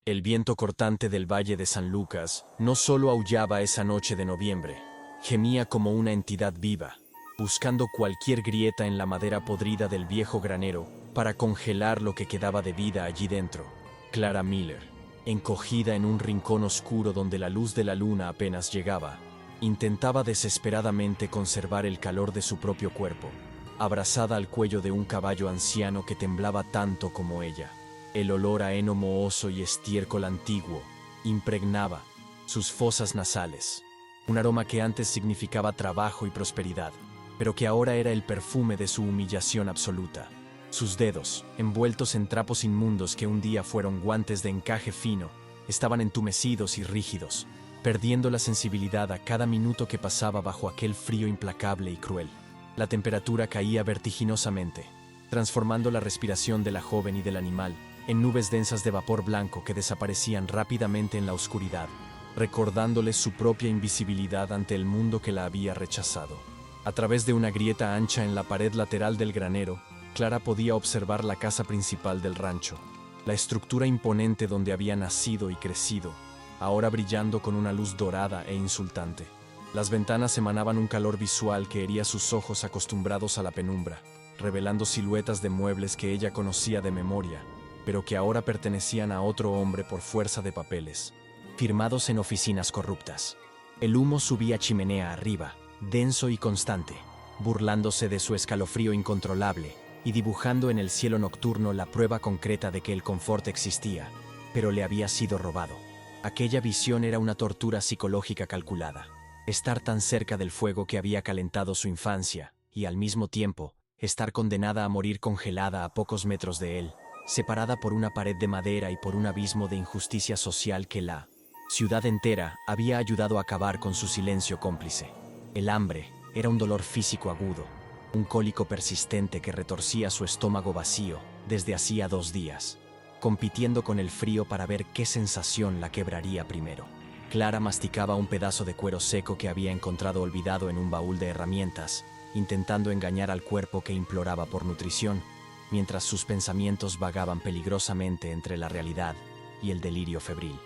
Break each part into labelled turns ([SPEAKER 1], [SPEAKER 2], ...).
[SPEAKER 1] El viento cortante del Valle de San Lucas no solo aullaba esa noche de noviembre, gemía como una entidad viva, buscando cualquier grieta en la madera podrida del viejo granero para congelar lo que quedaba de vida allí dentro. Clara Miller, encogida en un rincón oscuro donde la luz de la luna apenas llegaba, intentaba desesperadamente conservar el calor de su propio cuerpo, abrazada al cuello de un caballo anciano que temblaba tanto como ella. El olor a heno mohoso y estiércol antiguo impregnaba sus fosas nasales, un aroma que antes significaba trabajo y prosperidad, pero que ahora era el perfume de su humillación absoluta. Sus dedos, envueltos en trapos inmundos que un día fueron guantes de encaje fino, estaban entumecidos y rígidos, perdiendo la sensibilidad a cada minuto que pasaba bajo aquel frío implacable y cruel. La temperatura caía vertiginosamente, transformando la respiración de la joven y del animal en nubes densas de vapor blanco que desaparecían rápidamente en la oscuridad, recordándoles su propia invisibilidad ante el mundo que la había rechazado. A través de una grieta ancha en la pared lateral del granero, Clara podía observar la casa principal del rancho, la estructura imponente donde había nacido y crecido, ahora brillando con una luz dorada e insultante. Las ventanas emanaban un calor visual que hería sus ojos acostumbrados a la penumbra, revelando siluetas de muebles que ella conocía de memoria, pero que ahora pertenecían a otro hombre por fuerza de papeles, firmados en oficinas corruptas. El humo subía chimenea arriba, denso y constante, burlándose de su escalofrío incontrolable y dibujando en el cielo nocturno la prueba concreta de que el confort existía, pero le había sido robado. Aquella visión era una tortura psicológica calculada. Estar tan cerca del fuego que había calentado su infancia, y al mismo tiempo, estar condenada a morir congelada a pocos metros de él, separada por una pared de madera y por un abismo de injusticia social que la ciudad entera había ayudado a acabar con su silencio cómplice. El hambre era un dolor físico agudo, un cólico persistente que retorcía su estómago vacío desde hacía 2 días, compitiendo con el frío para ver qué sensación la quebraría primero. Clara masticaba un pedazo de cuero seco que había encontrado olvidado en un baúl de herramientas, intentando engañar al cuerpo que imploraba por nutrición, mientras sus pensamientos vagaban peligrosamente entre la realidad y el delirio febril.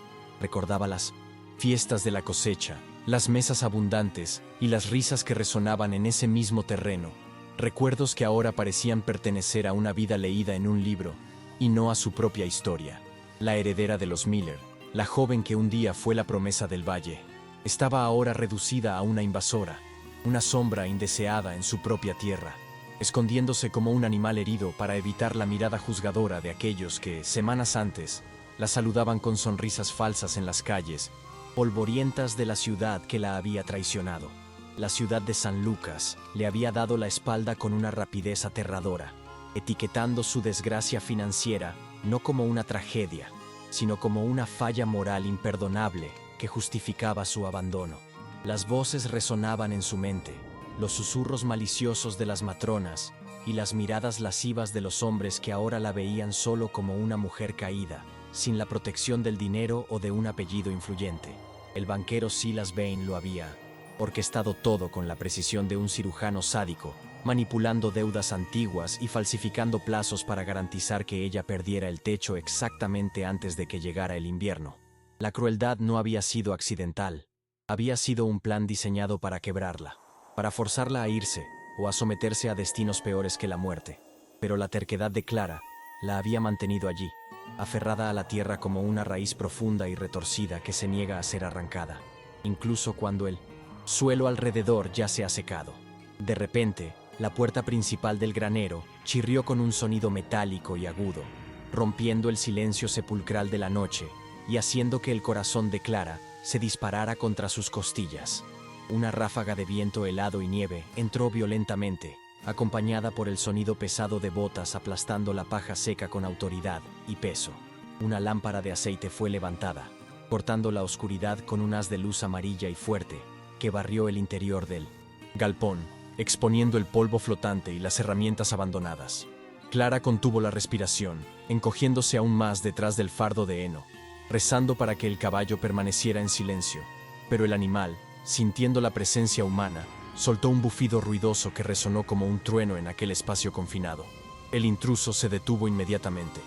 [SPEAKER 1] Recordaba las fiestas de la cosecha, las mesas abundantes y las risas que resonaban en ese mismo terreno, recuerdos que ahora parecían pertenecer a una vida leída en un libro y no a su propia historia. La heredera de los Miller, la joven que un día fue la promesa del valle, estaba ahora reducida a una invasora, una sombra indeseada en su propia tierra, escondiéndose como un animal herido para evitar la mirada juzgadora de aquellos que, semanas antes, la saludaban con sonrisas falsas en las calles, polvorientas de la ciudad que la había traicionado. La ciudad de San Lucas le había dado la espalda con una rapidez aterradora, etiquetando su desgracia financiera no como una tragedia, sino como una falla moral imperdonable que justificaba su abandono. Las voces resonaban en su mente, los susurros maliciosos de las matronas y las miradas lascivas de los hombres que ahora la veían solo como una mujer caída, sin la protección del dinero o de un apellido influyente. El banquero Silas Bain lo había orquestado todo con la precisión de un cirujano sádico, manipulando deudas antiguas y falsificando plazos para garantizar que ella perdiera el techo exactamente antes de que llegara el invierno. La crueldad no había sido accidental, había sido un plan diseñado para quebrarla, para forzarla a irse o a someterse a destinos peores que la muerte. Pero la terquedad de Clara la había mantenido allí, aferrada a la tierra como una raíz profunda y retorcida que se niega a ser arrancada, incluso cuando el suelo alrededor ya se ha secado. De repente, la puerta principal del granero chirrió con un sonido metálico y agudo, rompiendo el silencio sepulcral de la noche y haciendo que el corazón de Clara se disparara contra sus costillas. Una ráfaga de viento helado y nieve entró violentamente, acompañada por el sonido pesado de botas aplastando la paja seca con autoridad y peso. Una lámpara de aceite fue levantada, cortando la oscuridad con un haz de luz amarilla y fuerte que barrió el interior del galpón, exponiendo el polvo flotante y las herramientas abandonadas. Clara contuvo la respiración, encogiéndose aún más detrás del fardo de heno, rezando para que el caballo permaneciera en silencio, pero el animal, sintiendo la presencia humana, soltó un bufido ruidoso que resonó como un trueno en aquel espacio confinado. El intruso se detuvo inmediatamente,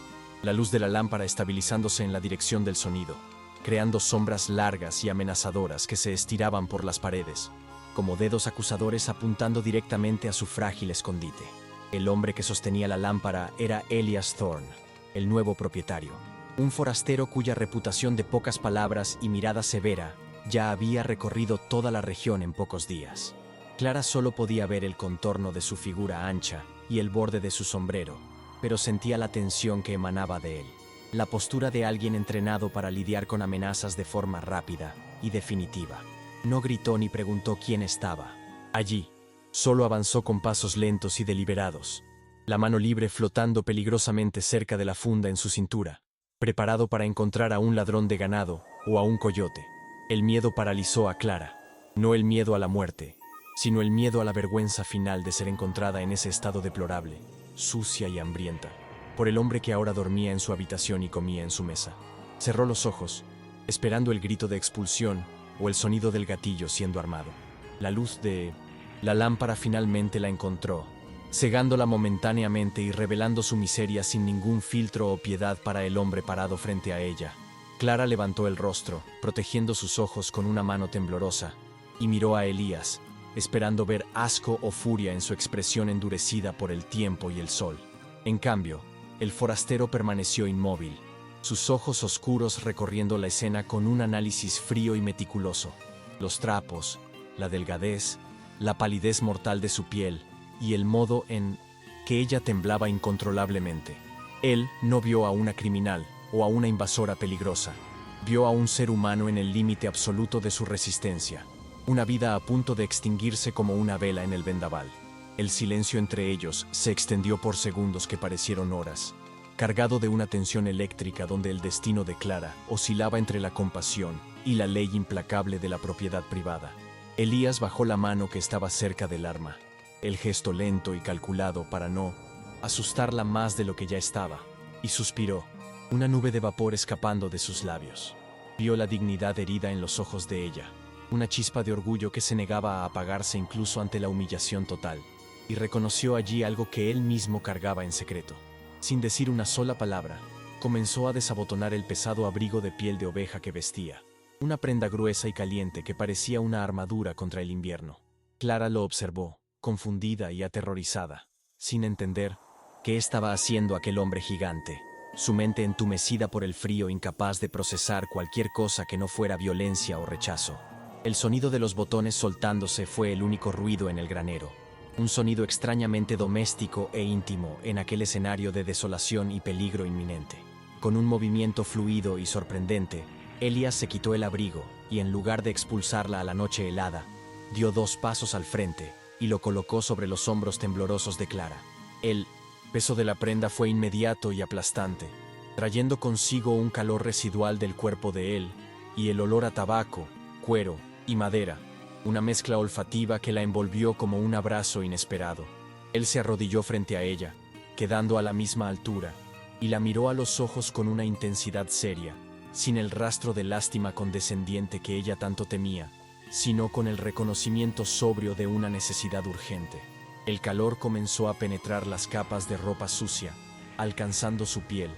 [SPEAKER 1] la luz de la lámpara estabilizándose en la dirección del sonido, creando sombras largas y amenazadoras que se estiraban por las paredes, como dedos acusadores apuntando directamente a su frágil escondite. El hombre que sostenía la lámpara era Elias Thorne, el nuevo propietario, un forastero cuya reputación de pocas palabras y mirada severa ya había recorrido toda la región en pocos días. Clara solo podía ver el contorno de su figura ancha y el borde de su sombrero, pero sentía la tensión que emanaba de él, la postura de alguien entrenado para lidiar con amenazas de forma rápida y definitiva. No gritó ni preguntó quién estaba allí. Solo avanzó con pasos lentos y deliberados, la mano libre flotando peligrosamente cerca de la funda en su cintura, preparado para encontrar a un ladrón de ganado o a un coyote. El miedo paralizó a Clara, no el miedo a la muerte, sino el miedo a la vergüenza final de ser encontrada en ese estado deplorable, sucia y hambrienta, por el hombre que ahora dormía en su habitación y comía en su mesa. Cerró los ojos, esperando el grito de expulsión o el sonido del gatillo siendo armado. La luz de la lámpara finalmente la encontró, cegándola momentáneamente y revelando su miseria sin ningún filtro o piedad para el hombre parado frente a ella. Clara levantó el rostro, protegiendo sus ojos con una mano temblorosa, y miró a Elías, esperando ver asco o furia en su expresión endurecida por el tiempo y el sol. En cambio, el forastero permaneció inmóvil, sus ojos oscuros recorriendo la escena con un análisis frío y meticuloso. Los trapos, la delgadez, la palidez mortal de su piel y el modo en que ella temblaba incontrolablemente. Él no vio a una criminal o a una invasora peligrosa. Vio a un ser humano en el límite absoluto de su resistencia, una vida a punto de extinguirse como una vela en el vendaval. El silencio entre ellos se extendió por segundos que parecieron horas, cargado de una tensión eléctrica donde el destino de Clara oscilaba entre la compasión y la ley implacable de la propiedad privada. Elías bajó la mano que estaba cerca del arma, el gesto lento y calculado para no asustarla más de lo que ya estaba, y suspiró, una nube de vapor escapando de sus labios. Vio la dignidad herida en los ojos de ella, una chispa de orgullo que se negaba a apagarse incluso ante la humillación total, y reconoció allí algo que él mismo cargaba en secreto. Sin decir una sola palabra, comenzó a desabotonar el pesado abrigo de piel de oveja que vestía, una prenda gruesa y caliente que parecía una armadura contra el invierno. Clara lo observó, confundida y aterrorizada, sin entender qué estaba haciendo aquel hombre gigante, su mente entumecida por el frío, incapaz de procesar cualquier cosa que no fuera violencia o rechazo. El sonido de los botones soltándose fue el único ruido en el granero, un sonido extrañamente doméstico e íntimo en aquel escenario de desolación y peligro inminente. Con un movimiento fluido y sorprendente, Elías se quitó el abrigo y, en lugar de expulsarla a la noche helada, dio 2 pasos al frente y lo colocó sobre los hombros temblorosos de Clara. El peso de la prenda fue inmediato y aplastante, trayendo consigo un calor residual del cuerpo de él y el olor a tabaco, cuero y madera, una mezcla olfativa que la envolvió como un abrazo inesperado. Él se arrodilló frente a ella, quedando a la misma altura, y la miró a los ojos con una intensidad seria, sin el rastro de lástima condescendiente que ella tanto temía, sino con el reconocimiento sobrio de una necesidad urgente. El calor comenzó a penetrar las capas de ropa sucia, alcanzando su piel,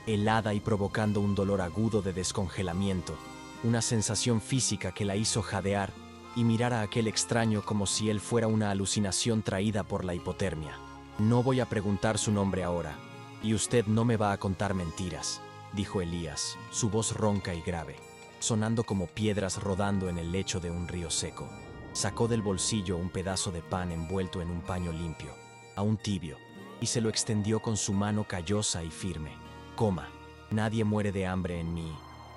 [SPEAKER 1] helada y provocando un dolor agudo de descongelamiento, una sensación física que la hizo jadear y mirar a aquel extraño como si él fuera una alucinación traída por la hipotermia. No voy a preguntar su nombre ahora, y usted no me va a contar mentiras, dijo Elías, su voz ronca y grave, sonando como piedras rodando en el lecho de un río seco. Sacó del bolsillo un pedazo de pan envuelto en un paño limpio, aún tibio, y se lo extendió con su mano callosa y firme. Coma, nadie muere de hambre en mi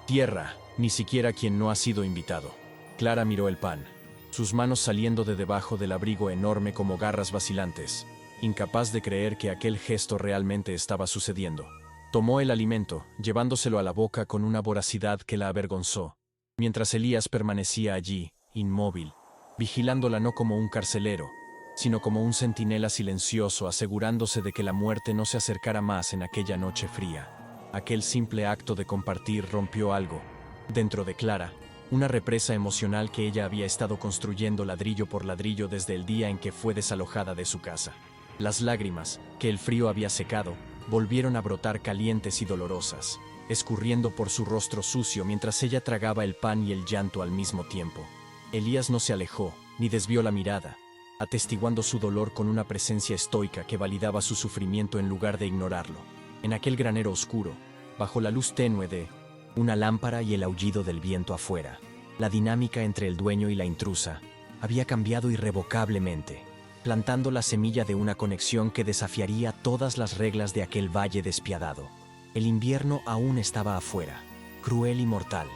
[SPEAKER 1] tierra, ni siquiera quien no ha sido invitado. Clara miró el pan, sus manos saliendo de debajo del abrigo enorme como garras vacilantes, incapaz de creer que aquel gesto realmente estaba sucediendo. Tomó el alimento, llevándoselo a la boca con una voracidad que la avergonzó, mientras Elías permanecía allí, inmóvil, vigilándola no como un carcelero, sino como un centinela silencioso, asegurándose de que la muerte no se acercara más en aquella noche fría. Aquel simple acto de compartir rompió algo, dentro de Clara, una represa emocional que ella había estado construyendo ladrillo por ladrillo desde el día en que fue desalojada de su casa. Las lágrimas, que el frío había secado, volvieron a brotar calientes y dolorosas, escurriendo por su rostro sucio mientras ella tragaba el pan y el llanto al mismo tiempo. Elías no se alejó, ni desvió la mirada, atestiguando su dolor con una presencia estoica que validaba su sufrimiento en lugar de ignorarlo. En aquel granero oscuro, bajo la luz tenue de una lámpara y el aullido del viento afuera, la dinámica entre el dueño y la intrusa había cambiado irrevocablemente, plantando la semilla de una conexión que desafiaría todas las reglas de aquel valle despiadado. El invierno aún estaba afuera, cruel y mortal,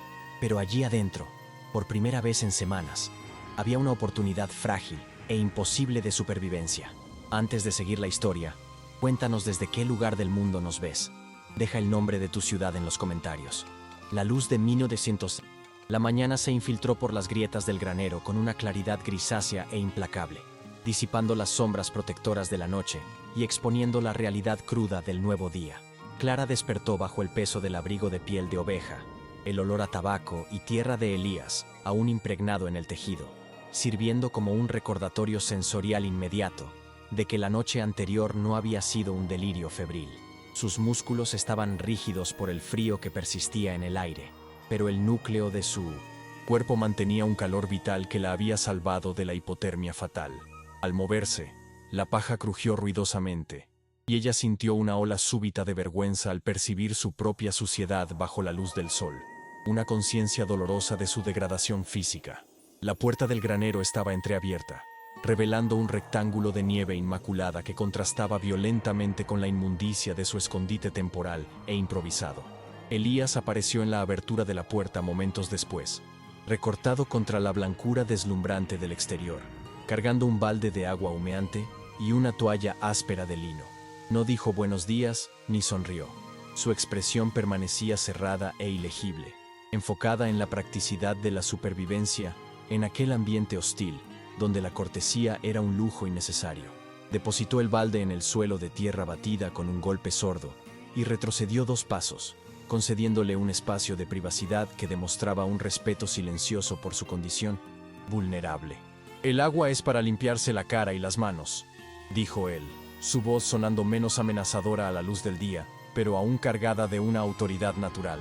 [SPEAKER 1] pero allí adentro, por primera vez en semanas, había una oportunidad frágil e imposible de supervivencia. Antes de seguir la historia, cuéntanos desde qué lugar del mundo nos ves. Deja el nombre de tu ciudad en los comentarios. La luz de 1900. La mañana se infiltró por las grietas del granero con una claridad grisácea e implacable, disipando las sombras protectoras de la noche y exponiendo la realidad cruda del nuevo día. Clara despertó bajo el peso del abrigo de piel de oveja, el olor a tabaco y tierra de Elías, aún impregnado en el tejido, sirviendo como un recordatorio sensorial inmediato de que la noche anterior no había sido un delirio febril. Sus músculos estaban rígidos por el frío que persistía en el aire, pero el núcleo de su cuerpo mantenía un calor vital que la había salvado de la hipotermia fatal. Al moverse, la paja crujió ruidosamente, y ella sintió una ola súbita de vergüenza al percibir su propia suciedad bajo la luz del sol, una conciencia dolorosa de su degradación física. La puerta del granero estaba entreabierta, revelando un rectángulo de nieve inmaculada que contrastaba violentamente con la inmundicia de su escondite temporal e improvisado. Elías apareció en la abertura de la puerta momentos después, recortado contra la blancura deslumbrante del exterior, cargando un balde de agua humeante y una toalla áspera de lino. No dijo buenos días ni sonrió. Su expresión permanecía cerrada e ilegible, enfocada en la practicidad de la supervivencia en aquel ambiente hostil, donde la cortesía era un lujo innecesario. Depositó el balde en el suelo de tierra batida con un golpe sordo y retrocedió 2 pasos, concediéndole un espacio de privacidad que demostraba un respeto silencioso por su condición vulnerable. «El agua es para limpiarse la cara y las manos», dijo él, su voz sonando menos amenazadora a la luz del día, pero aún cargada de una autoridad natural.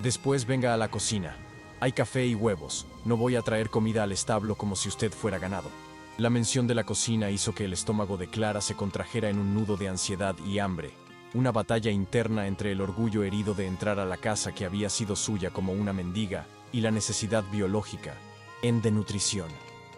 [SPEAKER 1] «Después venga a la cocina. Hay café y huevos. No voy a traer comida al establo como si usted fuera ganado». La mención de la cocina hizo que el estómago de Clara se contrajera en un nudo de ansiedad y hambre, una batalla interna entre el orgullo herido de entrar a la casa que había sido suya como una mendiga y la necesidad biológica de nutrición.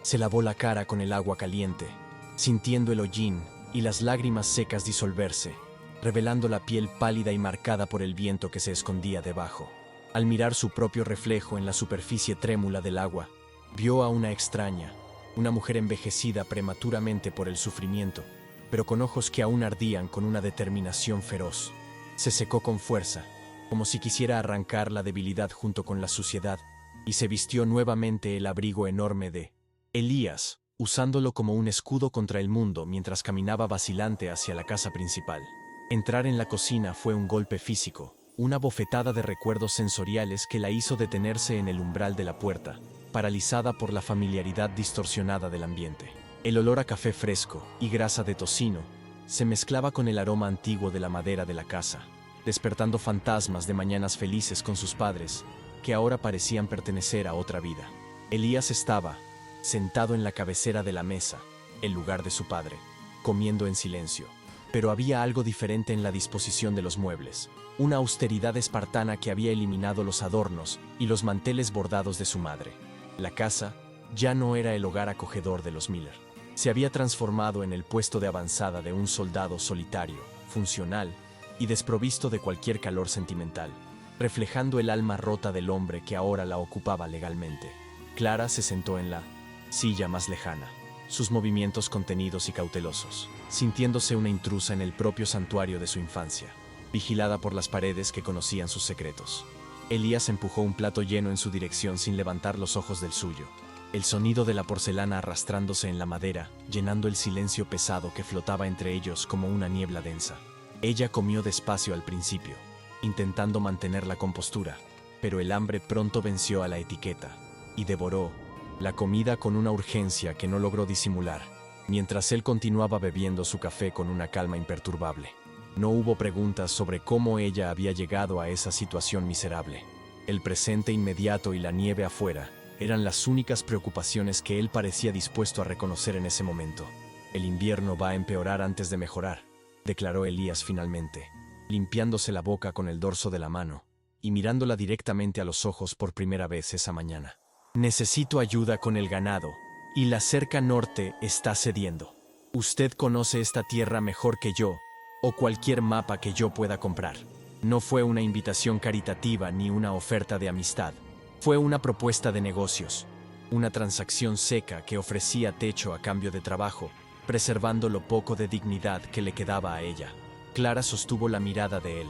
[SPEAKER 1] Se lavó la cara con el agua caliente, sintiendo el hollín y las lágrimas secas disolverse, revelando la piel pálida y marcada por el viento que se escondía debajo. Al mirar su propio reflejo en la superficie trémula del agua, vio a una extraña, una mujer envejecida prematuramente por el sufrimiento, pero con ojos que aún ardían con una determinación feroz. Se secó con fuerza, como si quisiera arrancar la debilidad junto con la suciedad, y se vistió nuevamente el abrigo enorme de Elías, usándolo como un escudo contra el mundo mientras caminaba vacilante hacia la casa principal. Entrar en la cocina fue un golpe físico, una bofetada de recuerdos sensoriales que la hizo detenerse en el umbral de la puerta, paralizada por la familiaridad distorsionada del ambiente. El olor a café fresco y grasa de tocino se mezclaba con el aroma antiguo de la madera de la casa, despertando fantasmas de mañanas felices con sus padres, que ahora parecían pertenecer a otra vida. Elías estaba sentado en la cabecera de la mesa, el lugar de su padre, comiendo en silencio. Pero había algo diferente en la disposición de los muebles, una austeridad espartana que había eliminado los adornos y los manteles bordados de su madre. La casa ya no era el hogar acogedor de los Miller. Se había transformado en el puesto de avanzada de un soldado solitario, funcional y desprovisto de cualquier calor sentimental, reflejando el alma rota del hombre que ahora la ocupaba legalmente. Clara se sentó en la silla más lejana, sus movimientos contenidos y cautelosos, sintiéndose una intrusa en el propio santuario de su infancia, vigilada por las paredes que conocían sus secretos. Elías empujó un plato lleno en su dirección sin levantar los ojos del suyo, el sonido de la porcelana arrastrándose en la madera, llenando el silencio pesado que flotaba entre ellos como una niebla densa. Ella comió despacio al principio, intentando mantener la compostura, pero el hambre pronto venció a la etiqueta, y devoró la comida con una urgencia que no logró disimular, mientras él continuaba bebiendo su café con una calma imperturbable. No hubo preguntas sobre cómo ella había llegado a esa situación miserable. El presente inmediato y la nieve afuera eran las únicas preocupaciones que él parecía dispuesto a reconocer en ese momento. El invierno va a empeorar antes de mejorar, declaró Elías finalmente, limpiándose la boca con el dorso de la mano y mirándola directamente a los ojos por primera vez esa mañana. Necesito ayuda con el ganado, y la cerca norte está cediendo. Usted conoce esta tierra mejor que yo, o cualquier mapa que yo pueda comprar. No fue una invitación caritativa ni una oferta de amistad. Fue una propuesta de negocios, una transacción seca que ofrecía techo a cambio de trabajo, preservando lo poco de dignidad que le quedaba a ella. Clara sostuvo la mirada de él,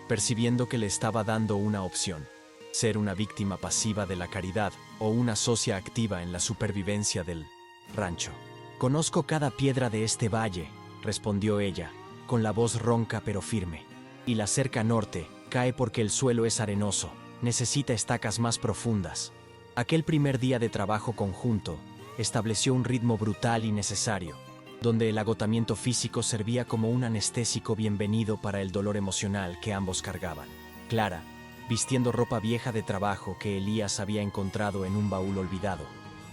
[SPEAKER 1] percibiendo que le estaba dando una opción: ser una víctima pasiva de la caridad o una socia activa en la supervivencia del rancho. Conozco cada piedra de este valle, respondió ella, con la voz ronca pero firme. Y la cerca norte cae porque el suelo es arenoso, necesita estacas más profundas. Aquel primer día de trabajo conjunto estableció un ritmo brutal y necesario, donde el agotamiento físico servía como un anestésico bienvenido para el dolor emocional que ambos cargaban. Clara, vistiendo ropa vieja de trabajo que Elías había encontrado en un baúl olvidado,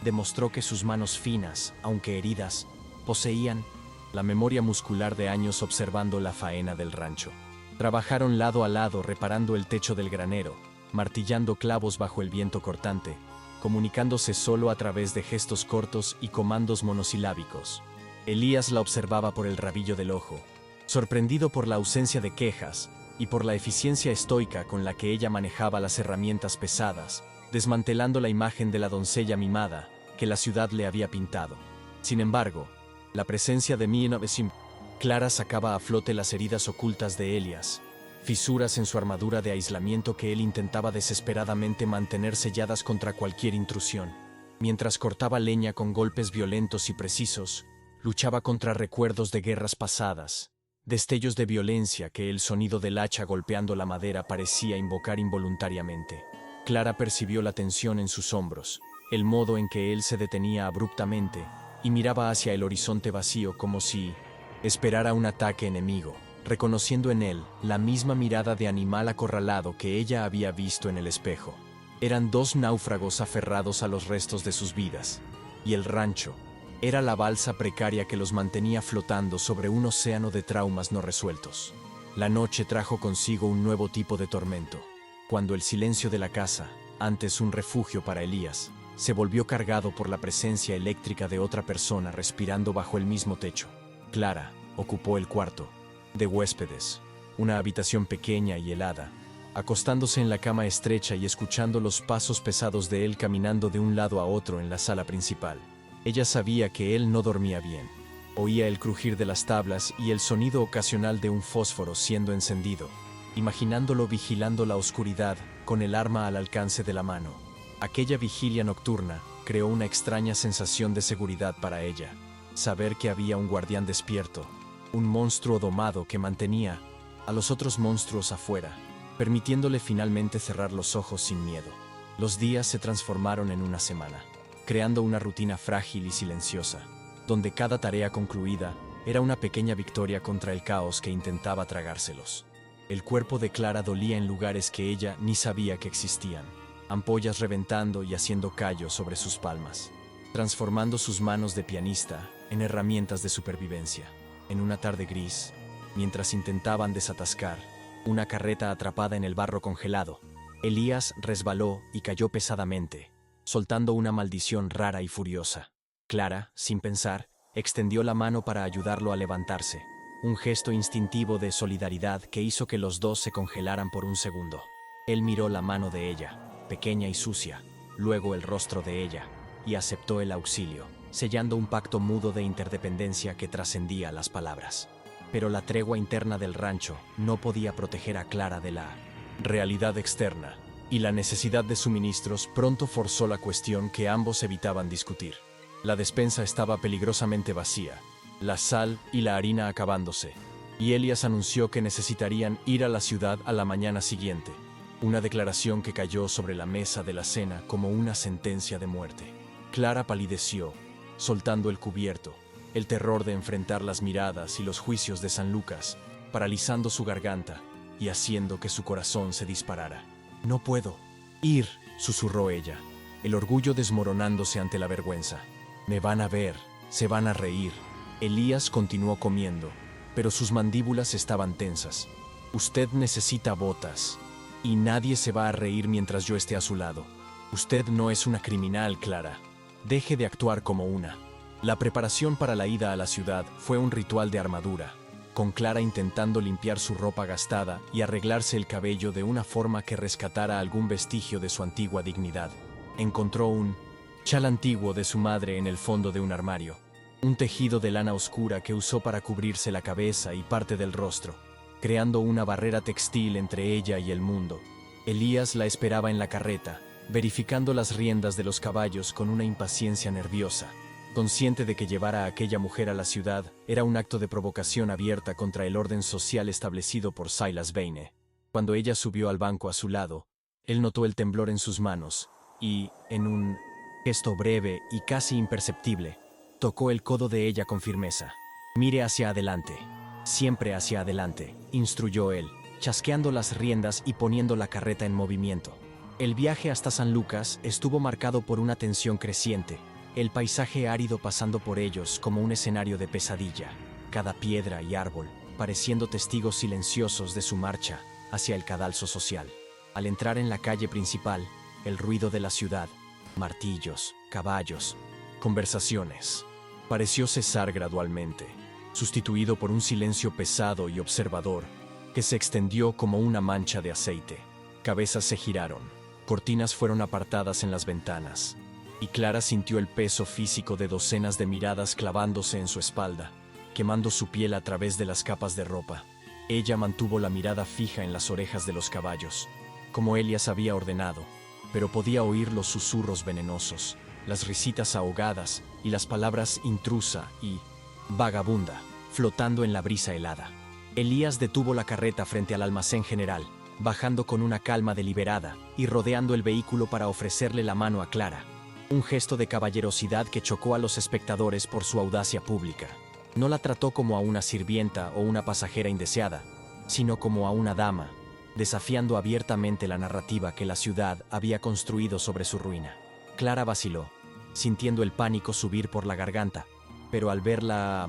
[SPEAKER 1] demostró que sus manos finas, aunque heridas, poseían la memoria muscular de años observando la faena del rancho. Trabajaron lado a lado reparando el techo del granero, martillando clavos bajo el viento cortante, comunicándose solo a través de gestos cortos y comandos monosilábicos. Elías la observaba por el rabillo del ojo, sorprendido por la ausencia de quejas y por la eficiencia estoica con la que ella manejaba las herramientas pesadas, desmantelando la imagen de la doncella mimada que la ciudad le había pintado. Sin embargo, la presencia de Clara sacaba a flote las heridas ocultas de Elías, fisuras en su armadura de aislamiento que él intentaba desesperadamente mantener selladas contra cualquier intrusión. Mientras cortaba leña con golpes violentos y precisos, luchaba contra recuerdos de guerras pasadas, destellos de violencia que el sonido del hacha golpeando la madera parecía invocar involuntariamente. Clara percibió la tensión en sus hombros, el modo en que él se detenía abruptamente y miraba hacia el horizonte vacío como si esperara un ataque enemigo, reconociendo en él la misma mirada de animal acorralado que ella había visto en el espejo. Eran dos náufragos aferrados a los restos de sus vidas, y el rancho era la balsa precaria que los mantenía flotando sobre un océano de traumas no resueltos. La noche trajo consigo un nuevo tipo de tormento, cuando el silencio de la casa, antes un refugio para Elías, se volvió cargado por la presencia eléctrica de otra persona respirando bajo el mismo techo. Clara ocupó el cuarto de huéspedes, una habitación pequeña y helada, acostándose en la cama estrecha y escuchando los pasos pesados de él caminando de un lado a otro en la sala principal. Ella sabía que él no dormía bien. Oía el crujir de las tablas y el sonido ocasional de un fósforo siendo encendido, imaginándolo vigilando la oscuridad con el arma al alcance de la mano. Aquella vigilia nocturna creó una extraña sensación de seguridad para ella. Saber que había un guardián despierto, un monstruo domado que mantenía a los otros monstruos afuera, permitiéndole finalmente cerrar los ojos sin miedo. Los días se transformaron en una semana, creando una rutina frágil y silenciosa, donde cada tarea concluida era una pequeña victoria contra el caos que intentaba tragárselos. El cuerpo de Clara dolía en lugares que ella ni sabía que existían, ampollas reventando y haciendo callo sobre sus palmas, transformando sus manos de pianista en herramientas de supervivencia. En una tarde gris, mientras intentaban desatascar una carreta atrapada en el barro congelado, Elías resbaló y cayó pesadamente, soltando una maldición rara y furiosa. Clara, sin pensar, extendió la mano para ayudarlo a levantarse, un gesto instintivo de solidaridad que hizo que los dos se congelaran por un segundo. Él miró la mano de ella, pequeña y sucia, luego el rostro de ella, y aceptó el auxilio, sellando un pacto mudo de interdependencia que trascendía las palabras. Pero la tregua interna del rancho no podía proteger a Clara de la realidad externa, y la necesidad de suministros pronto forzó la cuestión que ambos evitaban discutir. La despensa estaba peligrosamente vacía, la sal y la harina acabándose, y Elías anunció que necesitarían ir a la ciudad a la mañana siguiente, una declaración que cayó sobre la mesa de la cena como una sentencia de muerte. Clara palideció, soltando el cubierto, el terror de enfrentar las miradas y los juicios de San Lucas, paralizando su garganta y haciendo que su corazón se disparara. «No puedo ir», susurró ella, el orgullo desmoronándose ante la vergüenza. «Me van a ver, se van a reír». Elías continuó comiendo, pero sus mandíbulas estaban tensas. «Usted necesita botas, y nadie se va a reír mientras yo esté a su lado. Usted no es una criminal, Clara. Deje de actuar como una». La preparación para la ida a la ciudad fue un ritual de armadura, con Clara intentando limpiar su ropa gastada y arreglarse el cabello de una forma que rescatara algún vestigio de su antigua dignidad. Encontró un chal antiguo de su madre en el fondo de un armario, un tejido de lana oscura que usó para cubrirse la cabeza y parte del rostro, creando una barrera textil entre ella y el mundo. Elías la esperaba en la carreta, verificando las riendas de los caballos con una impaciencia nerviosa. Consciente de que llevar a aquella mujer a la ciudad era un acto de provocación abierta contra el orden social establecido por Silas Vane. Cuando ella subió al banco a su lado, él notó el temblor en sus manos y, en un gesto breve y casi imperceptible, tocó el codo de ella con firmeza. «Mire hacia adelante, siempre hacia adelante», instruyó él, chasqueando las riendas y poniendo la carreta en movimiento. El viaje hasta San Lucas estuvo marcado por una tensión creciente, el paisaje árido pasando por ellos como un escenario de pesadilla, cada piedra y árbol pareciendo testigos silenciosos de su marcha hacia el cadalso social. Al entrar en la calle principal, el ruido de la ciudad, martillos, caballos, conversaciones, pareció cesar gradualmente, sustituido por un silencio pesado y observador que se extendió como una mancha de aceite. Cabezas se giraron, cortinas fueron apartadas en las ventanas, y Clara sintió el peso físico de docenas de miradas clavándose en su espalda, quemando su piel a través de las capas de ropa. Ella mantuvo la mirada fija en las orejas de los caballos, como Elías había ordenado, pero podía oír los susurros venenosos, las risitas ahogadas y las palabras intrusa y vagabunda, flotando en la brisa helada. Elías detuvo la carreta frente al almacén general, bajando con una calma deliberada y rodeando el vehículo para ofrecerle la mano a Clara. Un gesto de caballerosidad que chocó a los espectadores por su audacia pública. No la trató como a una sirvienta o una pasajera indeseada, sino como a una dama, desafiando abiertamente la narrativa que la ciudad había construido sobre su ruina. Clara vaciló, sintiendo el pánico subir por la garganta, pero al ver la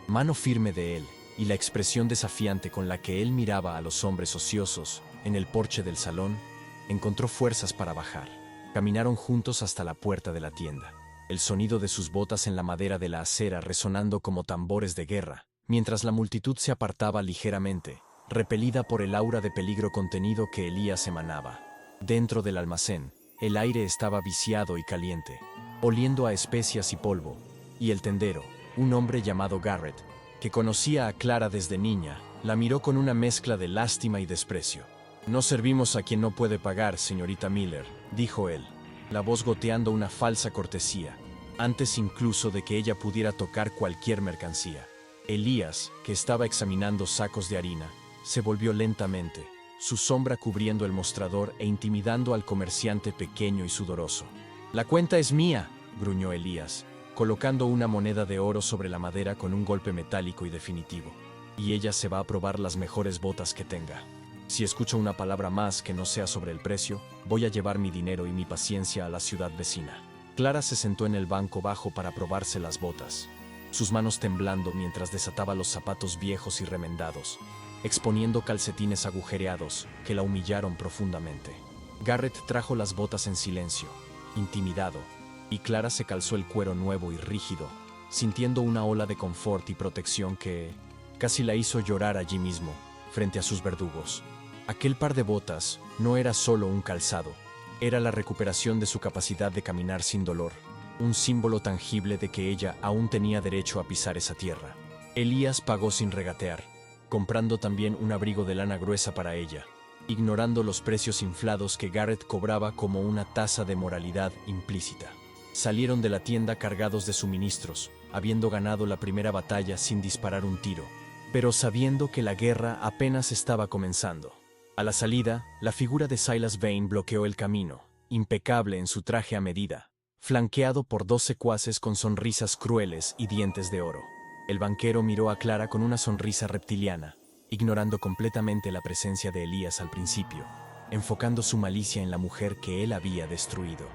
[SPEAKER 1] mano firme de él y la expresión desafiante con la que él miraba a los hombres ociosos en el porche del salón, encontró fuerzas para bajar. Caminaron juntos hasta la puerta de la tienda, el sonido de sus botas en la madera de la acera resonando como tambores de guerra, mientras la multitud se apartaba ligeramente, repelida por el aura de peligro contenido que Elías emanaba. Dentro del almacén, el aire estaba viciado y caliente, oliendo a especias y polvo, y el tendero, un hombre llamado Garrett, que conocía a Clara desde niña, la miró con una mezcla de lástima y desprecio. «No servimos a quien no puede pagar, señorita Miller», dijo él, la voz goteando una falsa cortesía, antes incluso de que ella pudiera tocar cualquier mercancía. Elías, que estaba examinando sacos de harina, se volvió lentamente, su sombra cubriendo el mostrador e intimidando al comerciante pequeño y sudoroso. «La cuenta es mía», gruñó Elías, colocando una moneda de oro sobre la madera con un golpe metálico y definitivo. «Y ella se va a probar las mejores botas que tenga. Si escucho una palabra más que no sea sobre el precio, voy a llevar mi dinero y mi paciencia a la ciudad vecina». Clara se sentó en el banco bajo para probarse las botas, sus manos temblando mientras desataba los zapatos viejos y remendados, exponiendo calcetines agujereados que la humillaron profundamente. Garrett trajo las botas en silencio, intimidado, y Clara se calzó el cuero nuevo y rígido, sintiendo una ola de confort y protección que casi la hizo llorar allí mismo, frente a sus verdugos. Aquel par de botas no era solo un calzado, era la recuperación de su capacidad de caminar sin dolor, un símbolo tangible de que ella aún tenía derecho a pisar esa tierra. Elías pagó sin regatear, comprando también un abrigo de lana gruesa para ella, ignorando los precios inflados que Garrett cobraba como una tasa de moralidad implícita. Salieron de la tienda cargados de suministros, habiendo ganado la primera batalla sin disparar un tiro, pero sabiendo que la guerra apenas estaba comenzando. A la salida, la figura de Silas Vane bloqueó el camino, impecable en su traje a medida, flanqueado por 2 secuaces con sonrisas crueles y dientes de oro. El banquero miró a Clara con una sonrisa reptiliana, ignorando completamente la presencia de Elías al principio, enfocando su malicia en la mujer que él había destruido.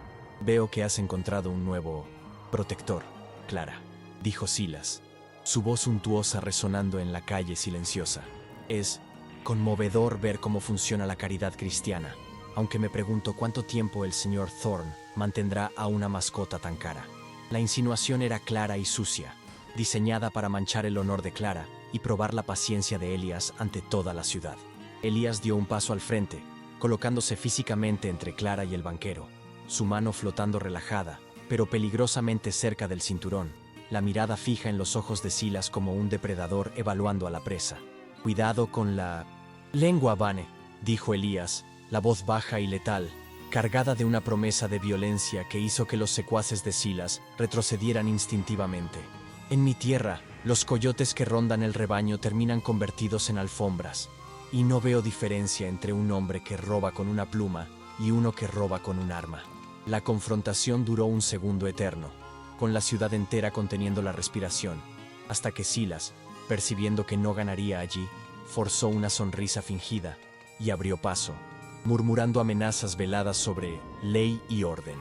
[SPEAKER 1] «Veo que has encontrado un nuevo protector, Clara», dijo Silas, su voz suntuosa resonando en la calle silenciosa. «Es conmovedor ver cómo funciona la caridad cristiana, aunque me pregunto cuánto tiempo el señor Thorne mantendrá a una mascota tan cara». La insinuación era clara y sucia, diseñada para manchar el honor de Clara y probar la paciencia de Elías ante toda la ciudad. Elías dio un paso al frente, colocándose físicamente entre Clara y el banquero, su mano flotando relajada, pero peligrosamente cerca del cinturón, la mirada fija en los ojos de Silas como un depredador evaluando a la presa. «Cuidado con la lengua, Vane», dijo Elías, la voz baja y letal, cargada de una promesa de violencia que hizo que los secuaces de Silas retrocedieran instintivamente. «En mi tierra, los coyotes que rondan el rebaño terminan convertidos en alfombras, y no veo diferencia entre un hombre que roba con una pluma y uno que roba con un arma». La confrontación duró un segundo eterno, con la ciudad entera conteniendo la respiración, hasta que Silas, percibiendo que no ganaría allí, forzó una sonrisa fingida y abrió paso, murmurando amenazas veladas sobre ley y orden.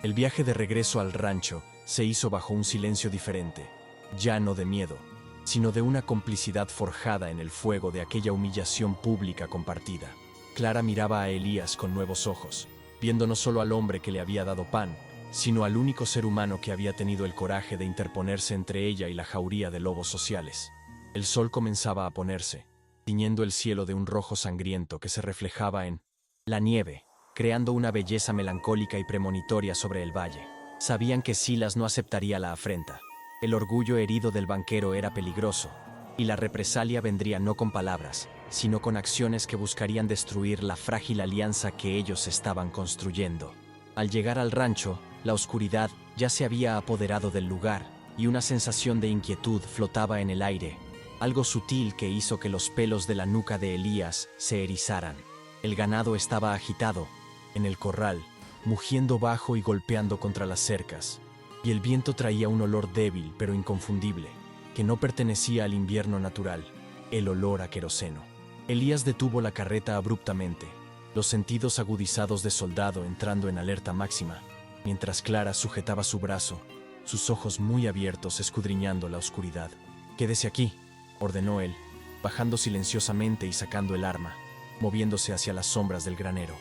[SPEAKER 1] El viaje de regreso al rancho se hizo bajo un silencio diferente, ya no de miedo, sino de una complicidad forjada en el fuego de aquella humillación pública compartida. Clara miraba a Elías con nuevos ojos, viendo no solo al hombre que le había dado pan, sino al único ser humano que había tenido el coraje de interponerse entre ella y la jauría de lobos sociales. El sol comenzaba a ponerse, tiñendo el cielo de un rojo sangriento que se reflejaba en la nieve, creando una belleza melancólica y premonitoria sobre el valle. Sabían que Silas no aceptaría la afrenta. El orgullo herido del banquero era peligroso, y la represalia vendría no con palabras, sino con acciones que buscarían destruir la frágil alianza que ellos estaban construyendo. Al llegar al rancho, la oscuridad ya se había apoderado del lugar, y una sensación de inquietud flotaba en el aire, algo sutil que hizo que los pelos de la nuca de Elías se erizaran. El ganado estaba agitado, en el corral, mugiendo bajo y golpeando contra las cercas, y el viento traía un olor débil pero inconfundible, que no pertenecía al invierno natural, el olor a queroseno. Elías detuvo la carreta abruptamente, los sentidos agudizados de soldado entrando en alerta máxima, mientras Clara sujetaba su brazo, sus ojos muy abiertos escudriñando la oscuridad. «Quédese aquí», ordenó él, bajando silenciosamente y sacando el arma, moviéndose hacia las sombras del granero.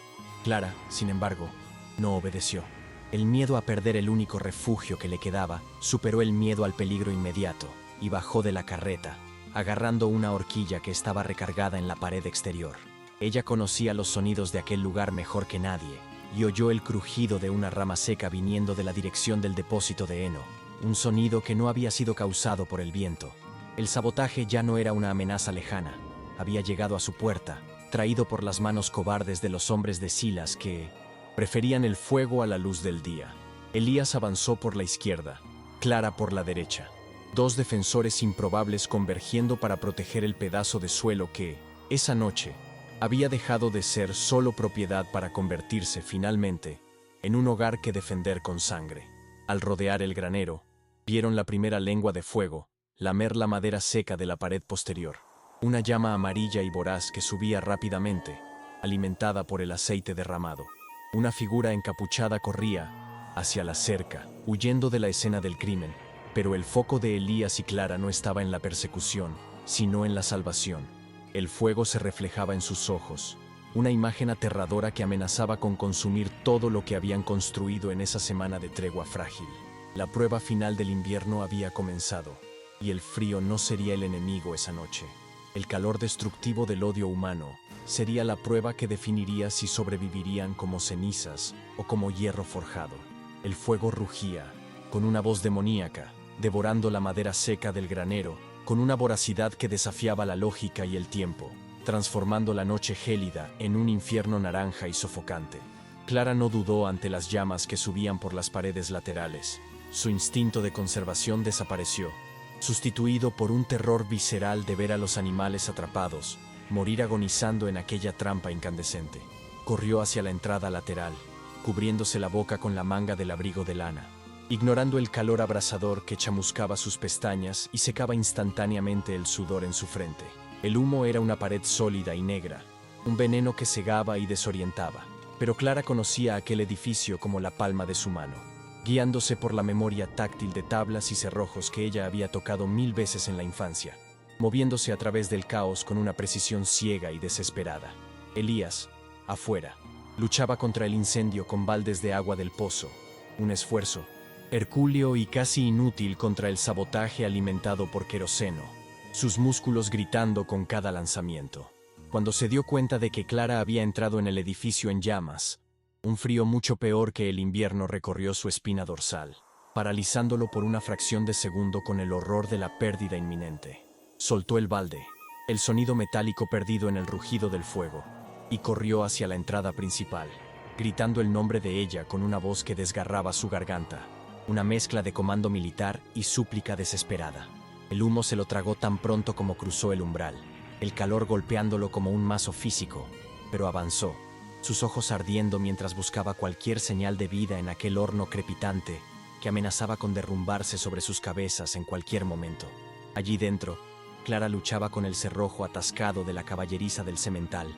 [SPEAKER 1] Clara, sin embargo, no obedeció. El miedo a perder el único refugio que le quedaba superó el miedo al peligro inmediato y bajó de la carreta, agarrando una horquilla que estaba recargada en la pared exterior. Ella conocía los sonidos de aquel lugar mejor que nadie y oyó el crujido de una rama seca viniendo de la dirección del depósito de heno, un sonido que no había sido causado por el viento. El sabotaje ya no era una amenaza lejana, había llegado a su puerta, traído por las manos cobardes de los hombres de Silas que preferían el fuego a la luz del día. Elías avanzó por la izquierda, Clara por la derecha, dos defensores improbables convergiendo para proteger el pedazo de suelo que, esa noche, había dejado de ser solo propiedad para convertirse finalmente en un hogar que defender con sangre. Al rodear el granero, vieron la primera lengua de fuego lamer la madera seca de la pared posterior, una llama amarilla y voraz que subía rápidamente, alimentada por el aceite derramado. Una figura encapuchada corría hacia la cerca, huyendo de la escena del crimen, pero el foco de Elías y Clara no estaba en la persecución, sino en la salvación. El fuego se reflejaba en sus ojos, una imagen aterradora que amenazaba con consumir todo lo que habían construido en esa semana de tregua frágil. La prueba final del invierno había comenzado, y el frío no sería el enemigo esa noche. El calor destructivo del odio humano sería la prueba que definiría si sobrevivirían como cenizas o como hierro forjado. El fuego rugía, con una voz demoníaca, devorando la madera seca del granero, con una voracidad que desafiaba la lógica y el tiempo, transformando la noche gélida en un infierno naranja y sofocante. Clara no dudó ante las llamas que subían por las paredes laterales. Su instinto de conservación desapareció, sustituido por un terror visceral de ver a los animales atrapados, morir agonizando en aquella trampa incandescente. Corrió hacia la entrada lateral, cubriéndose la boca con la manga del abrigo de lana, ignorando el calor abrasador que chamuscaba sus pestañas y secaba instantáneamente el sudor en su frente. El humo era una pared sólida y negra, un veneno que cegaba y desorientaba. Pero Clara conocía aquel edificio como la palma de su mano, guiándose por la memoria táctil de tablas y cerrojos que ella había tocado 1000 veces en la infancia, moviéndose a través del caos con una precisión ciega y desesperada. Elías, afuera, luchaba contra el incendio con baldes de agua del pozo, un esfuerzo hercúleo y casi inútil contra el sabotaje alimentado por queroseno, sus músculos gritando con cada lanzamiento. Cuando se dio cuenta de que Clara había entrado en el edificio en llamas, un frío mucho peor que el invierno recorrió su espina dorsal, paralizándolo por una fracción de segundo con el horror de la pérdida inminente. Soltó el balde, el sonido metálico perdido en el rugido del fuego, y corrió hacia la entrada principal, gritando el nombre de ella con una voz que desgarraba su garganta, una mezcla de comando militar y súplica desesperada. El humo se lo tragó tan pronto como cruzó el umbral, el calor golpeándolo como un mazo físico, pero avanzó, sus ojos ardiendo mientras buscaba cualquier señal de vida en aquel horno crepitante que amenazaba con derrumbarse sobre sus cabezas en cualquier momento. Allí dentro, Clara luchaba con el cerrojo atascado de la caballeriza del semental,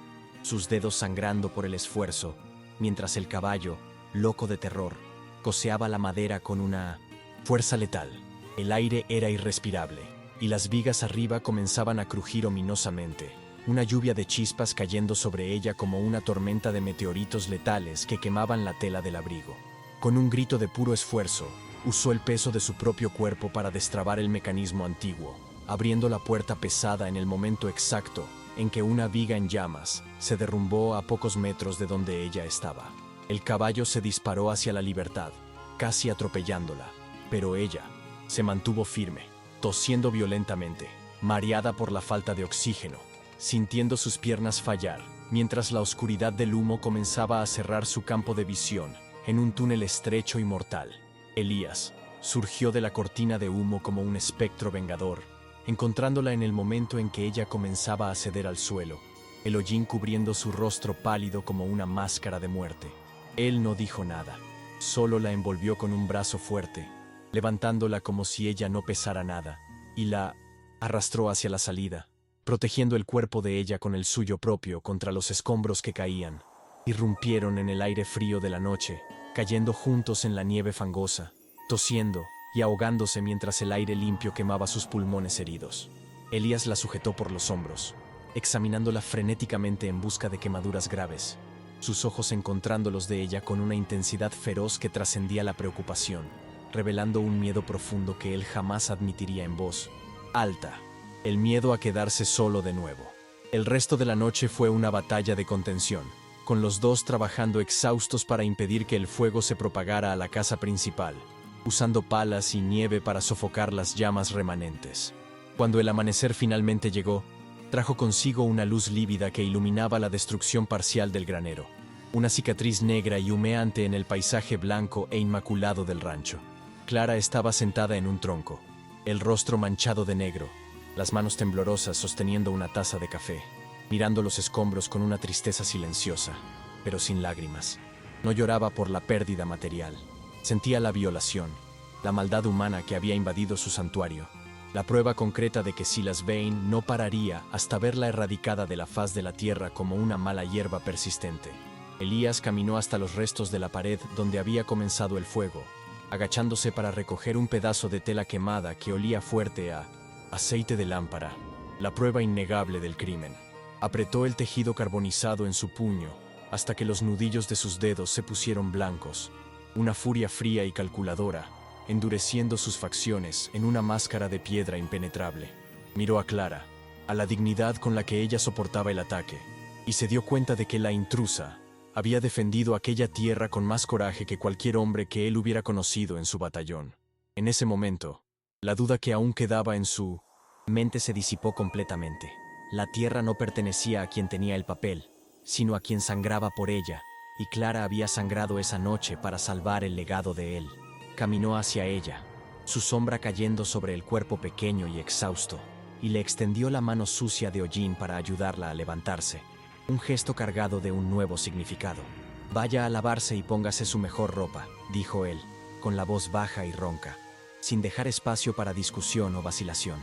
[SPEAKER 1] sus dedos sangrando por el esfuerzo, mientras el caballo, loco de terror, coseaba la madera con una fuerza letal. El aire era irrespirable, y las vigas arriba comenzaban a crujir ominosamente, una lluvia de chispas cayendo sobre ella como una tormenta de meteoritos letales que quemaban la tela del abrigo. Con un grito de puro esfuerzo, usó el peso de su propio cuerpo para destrabar el mecanismo antiguo, abriendo la puerta pesada en el momento exacto en que una viga en llamas se derrumbó a pocos metros de donde ella estaba. El caballo se disparó hacia la libertad, casi atropellándola, pero ella se mantuvo firme, tosiendo violentamente, mareada por la falta de oxígeno, sintiendo sus piernas fallar, mientras la oscuridad del humo comenzaba a cerrar su campo de visión en un túnel estrecho y mortal. Elías surgió de la cortina de humo como un espectro vengador, encontrándola en el momento en que ella comenzaba a ceder al suelo, el hollín cubriendo su rostro pálido como una máscara de muerte. Él no dijo nada, solo la envolvió con un brazo fuerte, levantándola como si ella no pesara nada, y la arrastró hacia la salida, protegiendo el cuerpo de ella con el suyo propio contra los escombros que caían. Irrumpieron en el aire frío de la noche, cayendo juntos en la nieve fangosa, tosiendo y ahogándose mientras el aire limpio quemaba sus pulmones heridos. Elías la sujetó por los hombros, examinándola frenéticamente en busca de quemaduras graves, sus ojos encontrando los de ella con una intensidad feroz que trascendía la preocupación, revelando un miedo profundo que él jamás admitiría en voz alta, el miedo a quedarse solo de nuevo. El resto de la noche fue una batalla de contención, con los dos trabajando exhaustos para impedir que el fuego se propagara a la casa principal, usando palas y nieve para sofocar las llamas remanentes. Cuando el amanecer finalmente llegó, trajo consigo una luz lívida que iluminaba la destrucción parcial del granero, una cicatriz negra y humeante en el paisaje blanco e inmaculado del rancho. Clara estaba sentada en un tronco, el rostro manchado de negro, las manos temblorosas sosteniendo una taza de café, mirando los escombros con una tristeza silenciosa, pero sin lágrimas. No lloraba por la pérdida material, sentía la violación, la maldad humana que había invadido su santuario, la prueba concreta de que Silas Vane no pararía hasta verla erradicada de la faz de la tierra como una mala hierba persistente. Elías caminó hasta los restos de la pared donde había comenzado el fuego, agachándose para recoger un pedazo de tela quemada que olía fuerte a aceite de lámpara, la prueba innegable del crimen. Apretó el tejido carbonizado en su puño hasta que los nudillos de sus dedos se pusieron blancos, una furia fría y calculadora, endureciendo sus facciones en una máscara de piedra impenetrable. Miró a Clara, a la dignidad con la que ella soportaba el ataque, y se dio cuenta de que la intrusa había defendido aquella tierra con más coraje que cualquier hombre que él hubiera conocido en su batallón. En ese momento, la duda que aún quedaba en su mente se disipó completamente. La tierra no pertenecía a quien tenía el papel, sino a quien sangraba por ella, y Clara había sangrado esa noche para salvar el legado de él. Caminó hacia ella, su sombra cayendo sobre el cuerpo pequeño y exhausto, y le extendió la mano sucia de hollín para ayudarla a levantarse, un gesto cargado de un nuevo significado. «Vaya a lavarse y póngase su mejor ropa», dijo él, con la voz baja y ronca, sin dejar espacio para discusión o vacilación.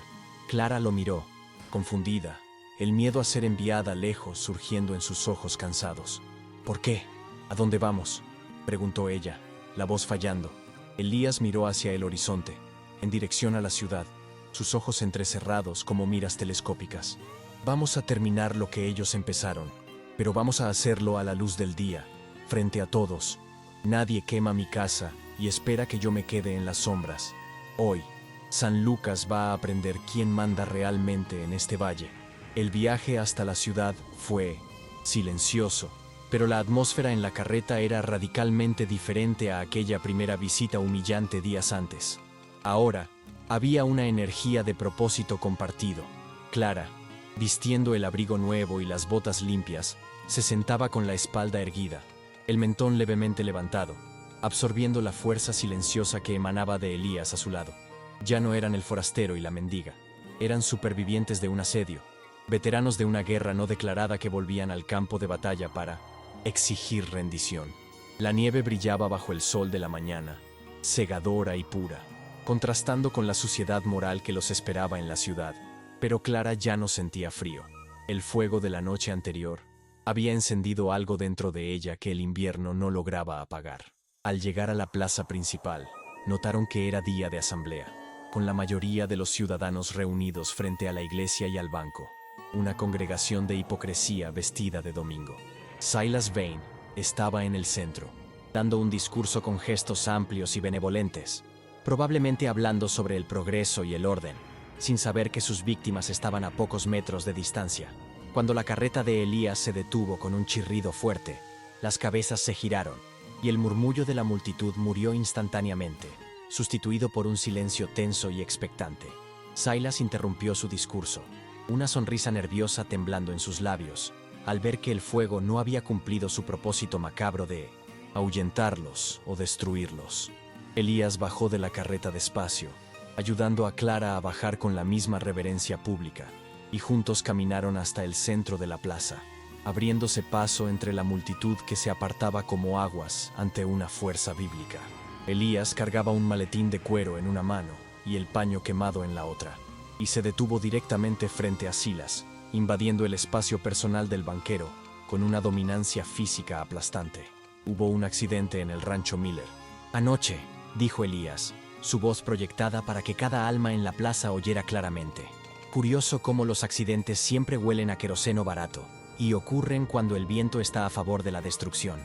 [SPEAKER 1] Clara lo miró, confundida, el miedo a ser enviada lejos surgiendo en sus ojos cansados. ¿Por qué? ¿A dónde vamos?, preguntó ella, la voz fallando. Elías miró hacia el horizonte, en dirección a la ciudad, sus ojos entrecerrados como miras telescópicas. Vamos a terminar lo que ellos empezaron, pero vamos a hacerlo a la luz del día, frente a todos. Nadie quema mi casa y espera que yo me quede en las sombras. Hoy, San Lucas va a aprender quién manda realmente en este valle. El viaje hasta la ciudad fue silencioso, pero la atmósfera en la carreta era radicalmente diferente a aquella primera visita humillante días antes. Ahora, había una energía de propósito compartido. Clara, vistiendo el abrigo nuevo y las botas limpias, se sentaba con la espalda erguida, el mentón levemente levantado, absorbiendo la fuerza silenciosa que emanaba de Elías a su lado. Ya no eran el forastero y la mendiga, eran supervivientes de un asedio, veteranos de una guerra no declarada que volvían al campo de batalla para exigir rendición. La nieve brillaba bajo el sol de la mañana, cegadora y pura, contrastando con la suciedad moral que los esperaba en la ciudad. Pero Clara ya no sentía frío. El fuego de la noche anterior había encendido algo dentro de ella que el invierno no lograba apagar. Al llegar a la plaza principal, notaron que era día de asamblea, con la mayoría de los ciudadanos reunidos frente a la iglesia y al banco, una congregación de hipocresía vestida de domingo. Silas Vane estaba en el centro, dando un discurso con gestos amplios y benevolentes, probablemente hablando sobre el progreso y el orden, sin saber que sus víctimas estaban a pocos metros de distancia. Cuando la carreta de Elías se detuvo con un chirrido fuerte, las cabezas se giraron, y el murmullo de la multitud murió instantáneamente, sustituido por un silencio tenso y expectante. Silas interrumpió su discurso, una sonrisa nerviosa temblando en sus labios, al ver que el fuego no había cumplido su propósito macabro de ahuyentarlos o destruirlos. Elías bajó de la carreta despacio, ayudando a Clara a bajar con la misma reverencia pública, y juntos caminaron hasta el centro de la plaza, abriéndose paso entre la multitud que se apartaba como aguas ante una fuerza bíblica. Elías cargaba un maletín de cuero en una mano y el paño quemado en la otra, y se detuvo directamente frente a Silas, invadiendo el espacio personal del banquero con una dominancia física aplastante. Hubo un accidente en el rancho Miller. Anoche, dijo Elías, su voz proyectada para que cada alma en la plaza oyera claramente. Curioso cómo los accidentes siempre huelen a queroseno barato, y ocurren cuando el viento está a favor de la destrucción.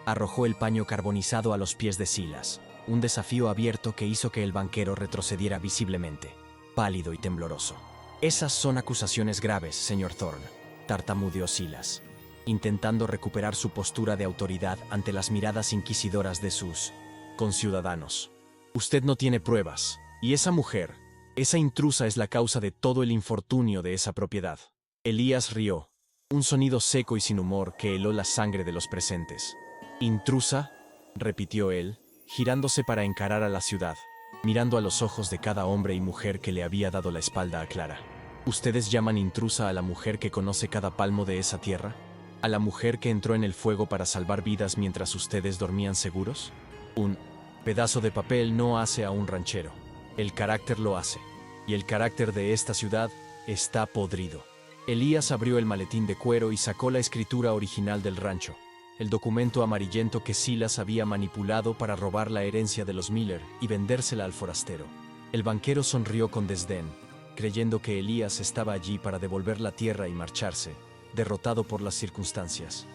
[SPEAKER 1] Arrojó el paño carbonizado a los pies de Silas, un desafío abierto que hizo que el banquero retrocediera visiblemente, pálido y tembloroso. Esas son acusaciones graves, señor Thorne, tartamudeó Silas, intentando recuperar su postura de autoridad ante las miradas inquisidoras de sus conciudadanos. Usted no tiene pruebas, y esa mujer, esa intrusa es la causa de todo el infortunio de esa propiedad. Elías rió, un sonido seco y sin humor que heló la sangre de los presentes. ¿Intrusa?, repitió él, girándose para encarar a la ciudad, mirando a los ojos de cada hombre y mujer que le había dado la espalda a Clara. ¿Ustedes llaman intrusa a la mujer que conoce cada palmo de esa tierra? ¿A la mujer que entró en el fuego para salvar vidas mientras ustedes dormían seguros? Un pedazo de papel no hace a un ranchero. El carácter lo hace. Y el carácter de esta ciudad está podrido. Elías abrió el maletín de cuero y sacó la escritura original del rancho, el documento amarillento que Silas había manipulado para robar la herencia de los Miller y vendérsela al forastero. El banquero sonrió con desdén, creyendo que Elías estaba allí para devolver la tierra y marcharse, derrotado por las circunstancias.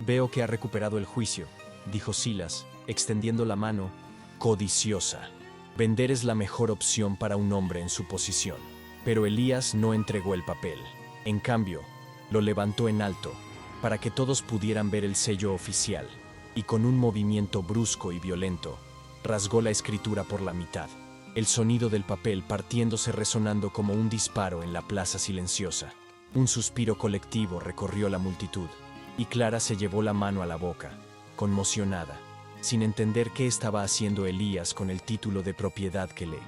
[SPEAKER 1] Veo que ha recuperado el juicio, dijo Silas, extendiendo la mano, codiciosa. Vender es la mejor opción para un hombre en su posición. Pero Elías no entregó el papel. En cambio, lo levantó en alto, para que todos pudieran ver el sello oficial, y con un movimiento brusco y violento, rasgó la escritura por la mitad, el sonido del papel partiéndose resonando como un disparo en la plaza silenciosa. Un suspiro colectivo recorrió la multitud, y Clara se llevó la mano a la boca, conmocionada, sin entender qué estaba haciendo Elías con el título de propiedad que le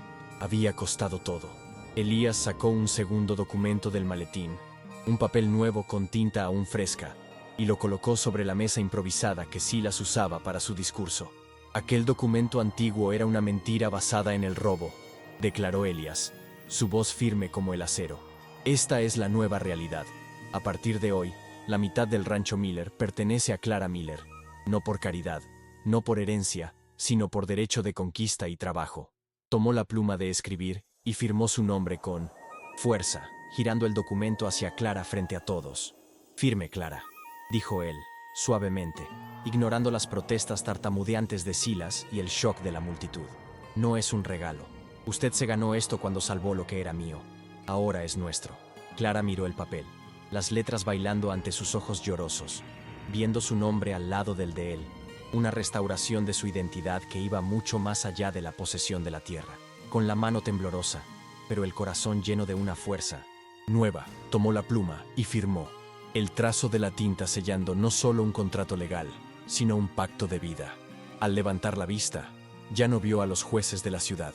[SPEAKER 1] había costado todo. Elías sacó un segundo documento del maletín, un papel nuevo con tinta aún fresca, y lo colocó sobre la mesa improvisada que Silas usaba para su discurso. Aquel documento antiguo era una mentira basada en el robo, declaró Elías, su voz firme como el acero. Esta es la nueva realidad. A partir de hoy, la mitad del rancho Miller pertenece a Clara Miller, no por caridad, no por herencia, sino por derecho de conquista y trabajo. Tomó la pluma de escribir y firmó su nombre con fuerza, girando el documento hacia Clara frente a todos. «Firme, Clara», dijo él, suavemente, ignorando las protestas tartamudeantes de Silas y el shock de la multitud. «No es un regalo. Usted se ganó esto cuando salvó lo que era mío. Ahora es nuestro». Clara miró el papel, las letras bailando ante sus ojos llorosos, viendo su nombre al lado del de él, una restauración de su identidad que iba mucho más allá de la posesión de la tierra. Con la mano temblorosa, pero el corazón lleno de una fuerza nueva, tomó la pluma y firmó, el trazo de la tinta sellando no solo un contrato legal, sino un pacto de vida. Al levantar la vista, ya no vio a los jueces de la ciudad,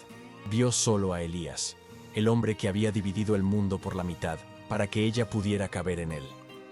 [SPEAKER 1] vio solo a Elías, el hombre que había dividido el mundo por la mitad para que ella pudiera caber en él.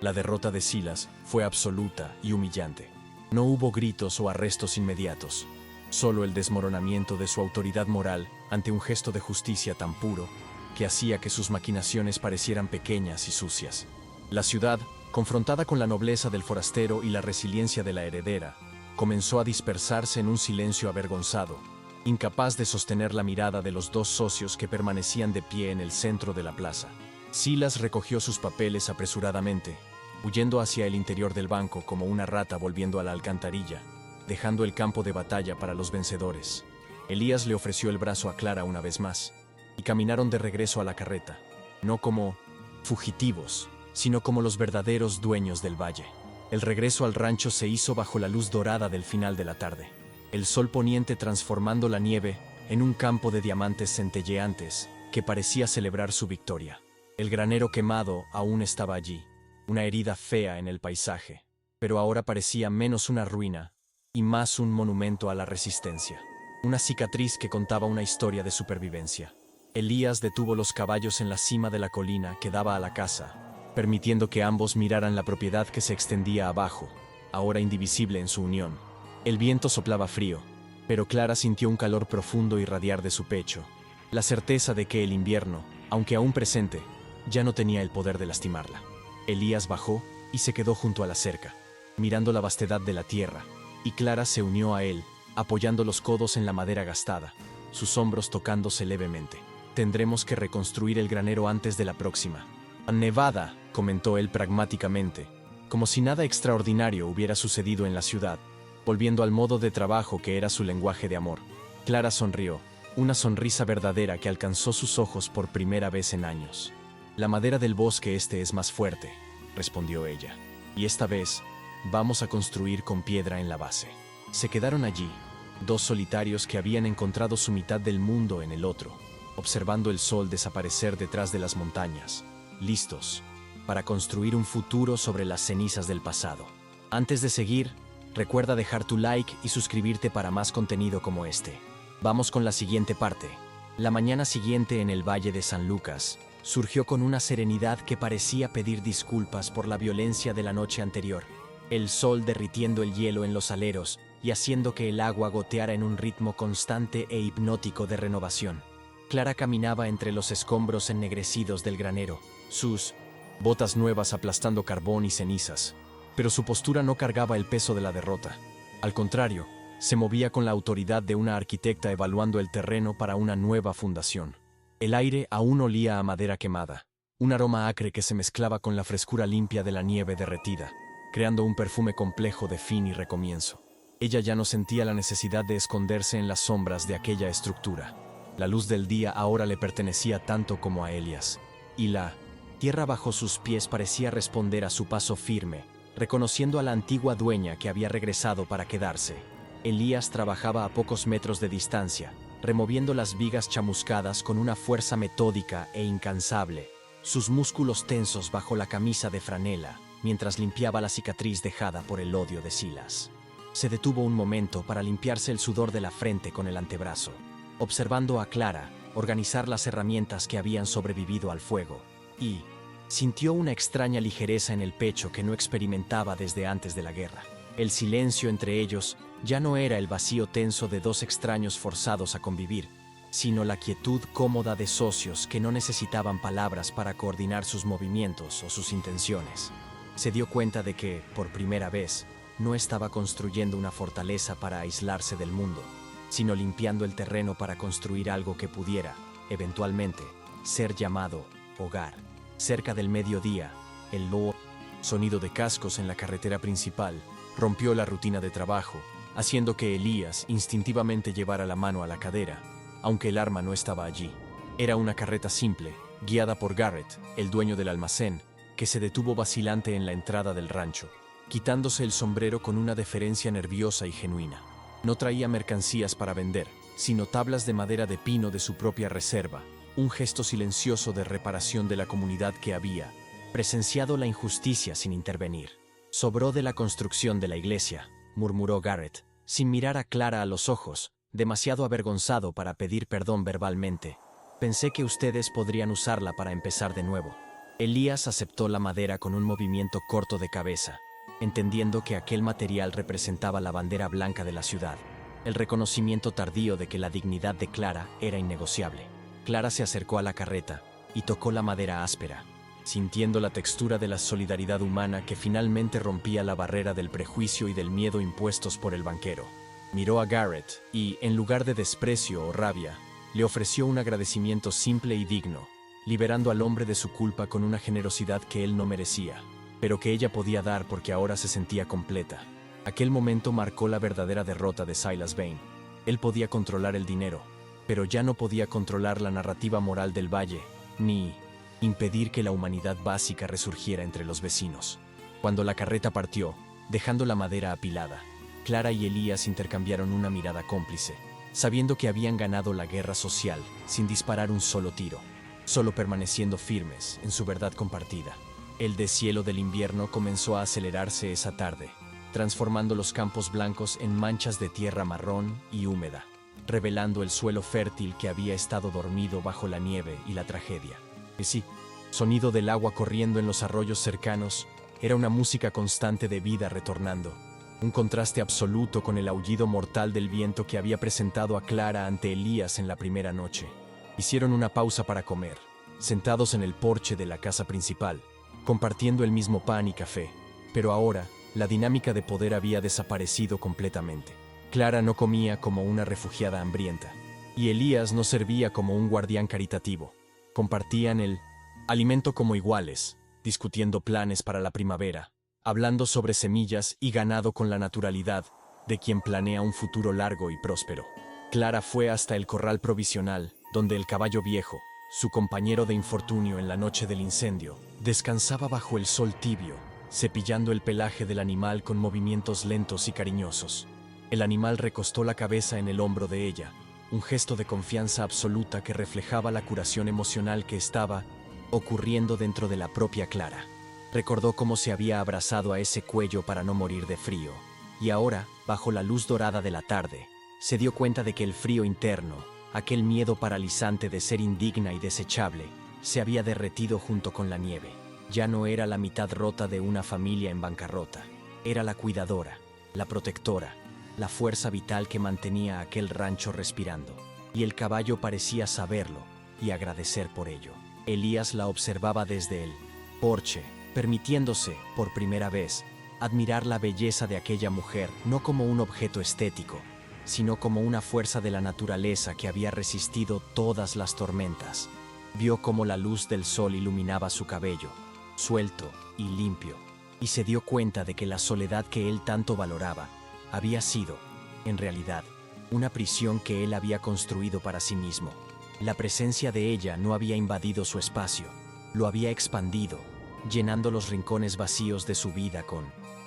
[SPEAKER 1] La derrota de Silas fue absoluta y humillante. No hubo gritos o arrestos inmediatos, solo el desmoronamiento de su autoridad moral ante un gesto de justicia tan puro que hacía que sus maquinaciones parecieran pequeñas y sucias. La ciudad, confrontada con la nobleza del forastero y la resiliencia de la heredera, comenzó a dispersarse en un silencio avergonzado, incapaz de sostener la mirada de los dos socios que permanecían de pie en el centro de la plaza. Silas recogió sus papeles apresuradamente, huyendo hacia el interior del banco como una rata volviendo a la alcantarilla, dejando el campo de batalla para los vencedores. Elías le ofreció el brazo a Clara una vez más, y caminaron de regreso a la carreta, no como fugitivos, sino como los verdaderos dueños del valle. El regreso al rancho se hizo bajo la luz dorada del final de la tarde, el sol poniente transformando la nieve en un campo de diamantes centelleantes que parecía celebrar su victoria. El granero quemado aún estaba allí, una herida fea en el paisaje, pero ahora parecía menos una ruina y más un monumento a la resistencia, una cicatriz que contaba una historia de supervivencia. Elías detuvo los caballos en la cima de la colina que daba a la casa, permitiendo que ambos miraran la propiedad que se extendía abajo, ahora indivisible en su unión. El viento soplaba frío, pero Clara sintió un calor profundo irradiar de su pecho, la certeza de que el invierno, aunque aún presente, ya no tenía el poder de lastimarla. Elías bajó y se quedó junto a la cerca, mirando la vastedad de la tierra, y Clara se unió a él, apoyando los codos en la madera gastada, sus hombros tocándose levemente. «Tendremos que reconstruir el granero antes de la próxima nevada», comentó él pragmáticamente, como si nada extraordinario hubiera sucedido en la ciudad, volviendo al modo de trabajo que era su lenguaje de amor. Clara sonrió, una sonrisa verdadera que alcanzó sus ojos por primera vez en años. «La madera del bosque este es más fuerte», respondió ella, «y esta vez vamos a construir con piedra en la base». Se quedaron allí, dos solitarios que habían encontrado su mitad del mundo en el otro, observando el sol desaparecer detrás de las montañas, listos para construir un futuro sobre las cenizas del pasado. Antes de seguir, recuerda dejar tu like y suscribirte para más contenido como este. Vamos con la siguiente parte. La mañana siguiente en el Valle de San Lucas surgió con una serenidad que parecía pedir disculpas por la violencia de la noche anterior. El sol derritiendo el hielo en los aleros y haciendo que el agua goteara en un ritmo constante e hipnótico de renovación. Clara caminaba entre los escombros ennegrecidos del granero, sus botas nuevas aplastando carbón y cenizas, pero su postura no cargaba el peso de la derrota. Al contrario, se movía con la autoridad de una arquitecta evaluando el terreno para una nueva fundación. El aire aún olía a madera quemada, un aroma acre que se mezclaba con la frescura limpia de la nieve derretida, creando un perfume complejo de fin y recomienzo. Ella ya no sentía la necesidad de esconderse en las sombras de aquella estructura. La luz del día ahora le pertenecía tanto como a Elías, y la tierra bajo sus pies parecía responder a su paso firme, reconociendo a la antigua dueña que había regresado para quedarse. Elías trabajaba a pocos metros de distancia, removiendo las vigas chamuscadas con una fuerza metódica e incansable, sus músculos tensos bajo la camisa de franela, mientras limpiaba la cicatriz dejada por el odio de Silas. Se detuvo un momento para limpiarse el sudor de la frente con el antebrazo, observando a Clara organizar las herramientas que habían sobrevivido al fuego, y sintió una extraña ligereza en el pecho que no experimentaba desde antes de la guerra. El silencio entre ellos ya no era el vacío tenso de dos extraños forzados a convivir, sino la quietud cómoda de socios que no necesitaban palabras para coordinar sus movimientos o sus intenciones. Se dio cuenta de que, por primera vez, no estaba construyendo una fortaleza para aislarse del mundo, sino limpiando el terreno para construir algo que pudiera, eventualmente, ser llamado hogar. Cerca del mediodía, el sonido de cascos en la carretera principal rompió la rutina de trabajo, haciendo que Elías instintivamente llevara la mano a la cadera, aunque el arma no estaba allí. Era una carreta simple, guiada por Garrett, el dueño del almacén, que se detuvo vacilante en la entrada del rancho, quitándose el sombrero con una deferencia nerviosa y genuina. No traía mercancías para vender, sino tablas de madera de pino de su propia reserva, un gesto silencioso de reparación de la comunidad que había presenciado la injusticia sin intervenir. «Sobró de la construcción de la iglesia», murmuró Garrett, sin mirar a Clara a los ojos, demasiado avergonzado para pedir perdón verbalmente. «Pensé que ustedes podrían usarla para empezar de nuevo». Elías aceptó la madera con un movimiento corto de cabeza, entendiendo que aquel material representaba la bandera blanca de la ciudad, el reconocimiento tardío de que la dignidad de Clara era innegociable. Clara se acercó a la carreta y tocó la madera áspera, sintiendo la textura de la solidaridad humana que finalmente rompía la barrera del prejuicio y del miedo impuestos por el banquero. Miró a Garrett y, en lugar de desprecio o rabia, le ofreció un agradecimiento simple y digno, liberando al hombre de su culpa con una generosidad que él no merecía, pero que ella podía dar porque ahora se sentía completa. Aquel momento marcó la verdadera derrota de Silas Vane. Él podía controlar el dinero, pero ya no podía controlar la narrativa moral del valle, ni impedir que la humanidad básica resurgiera entre los vecinos. Cuando la carreta partió, dejando la madera apilada, Clara y Elías intercambiaron una mirada cómplice, sabiendo que habían ganado la guerra social sin disparar un solo tiro, solo permaneciendo firmes en su verdad compartida. El deshielo del invierno comenzó a acelerarse esa tarde, transformando los campos blancos en manchas de tierra marrón y húmeda, revelando el suelo fértil que había estado dormido bajo la nieve y la tragedia. Y sí, sonido del agua corriendo en los arroyos cercanos era una música constante de vida retornando, un contraste absoluto con el aullido mortal del viento que había presentado a Clara ante Elías en la primera noche. Hicieron una pausa para comer, sentados en el porche de la casa principal, compartiendo el mismo pan y café, pero ahora la dinámica de poder había desaparecido completamente. Clara no comía como una refugiada hambrienta, y Elías no servía como un guardián caritativo. Compartían el alimento como iguales, discutiendo planes para la primavera, hablando sobre semillas y ganado con la naturalidad de quien planea un futuro largo y próspero. Clara fue hasta el corral provisional, donde el caballo viejo, su compañero de infortunio en la noche del incendio, descansaba bajo el sol tibio, cepillando el pelaje del animal con movimientos lentos y cariñosos. El animal recostó la cabeza en el hombro de ella, un gesto de confianza absoluta que reflejaba la curación emocional que estaba ocurriendo dentro de la propia Clara. Recordó cómo se había abrazado a ese cuello para no morir de frío, y ahora, bajo la luz dorada de la tarde, se dio cuenta de que el frío interno, aquel miedo paralizante de ser indigna y desechable, se había derretido junto con la nieve. Ya no era la mitad rota de una familia en bancarrota, era la cuidadora, la protectora, la fuerza vital que mantenía aquel rancho respirando, y el caballo parecía saberlo y agradecer por ello. Elías la observaba desde el porche, permitiéndose, por primera vez, admirar la belleza de aquella mujer no como un objeto estético, sino como una fuerza de la naturaleza que había resistido todas las tormentas. Vio cómo la luz del sol iluminaba su cabello, suelto y limpio, y se dio cuenta de que la soledad que él tanto valoraba había sido, en realidad, una prisión que él había construido para sí mismo. La presencia de ella no había invadido su espacio, lo había expandido, llenando los rincones vacíos de su vida con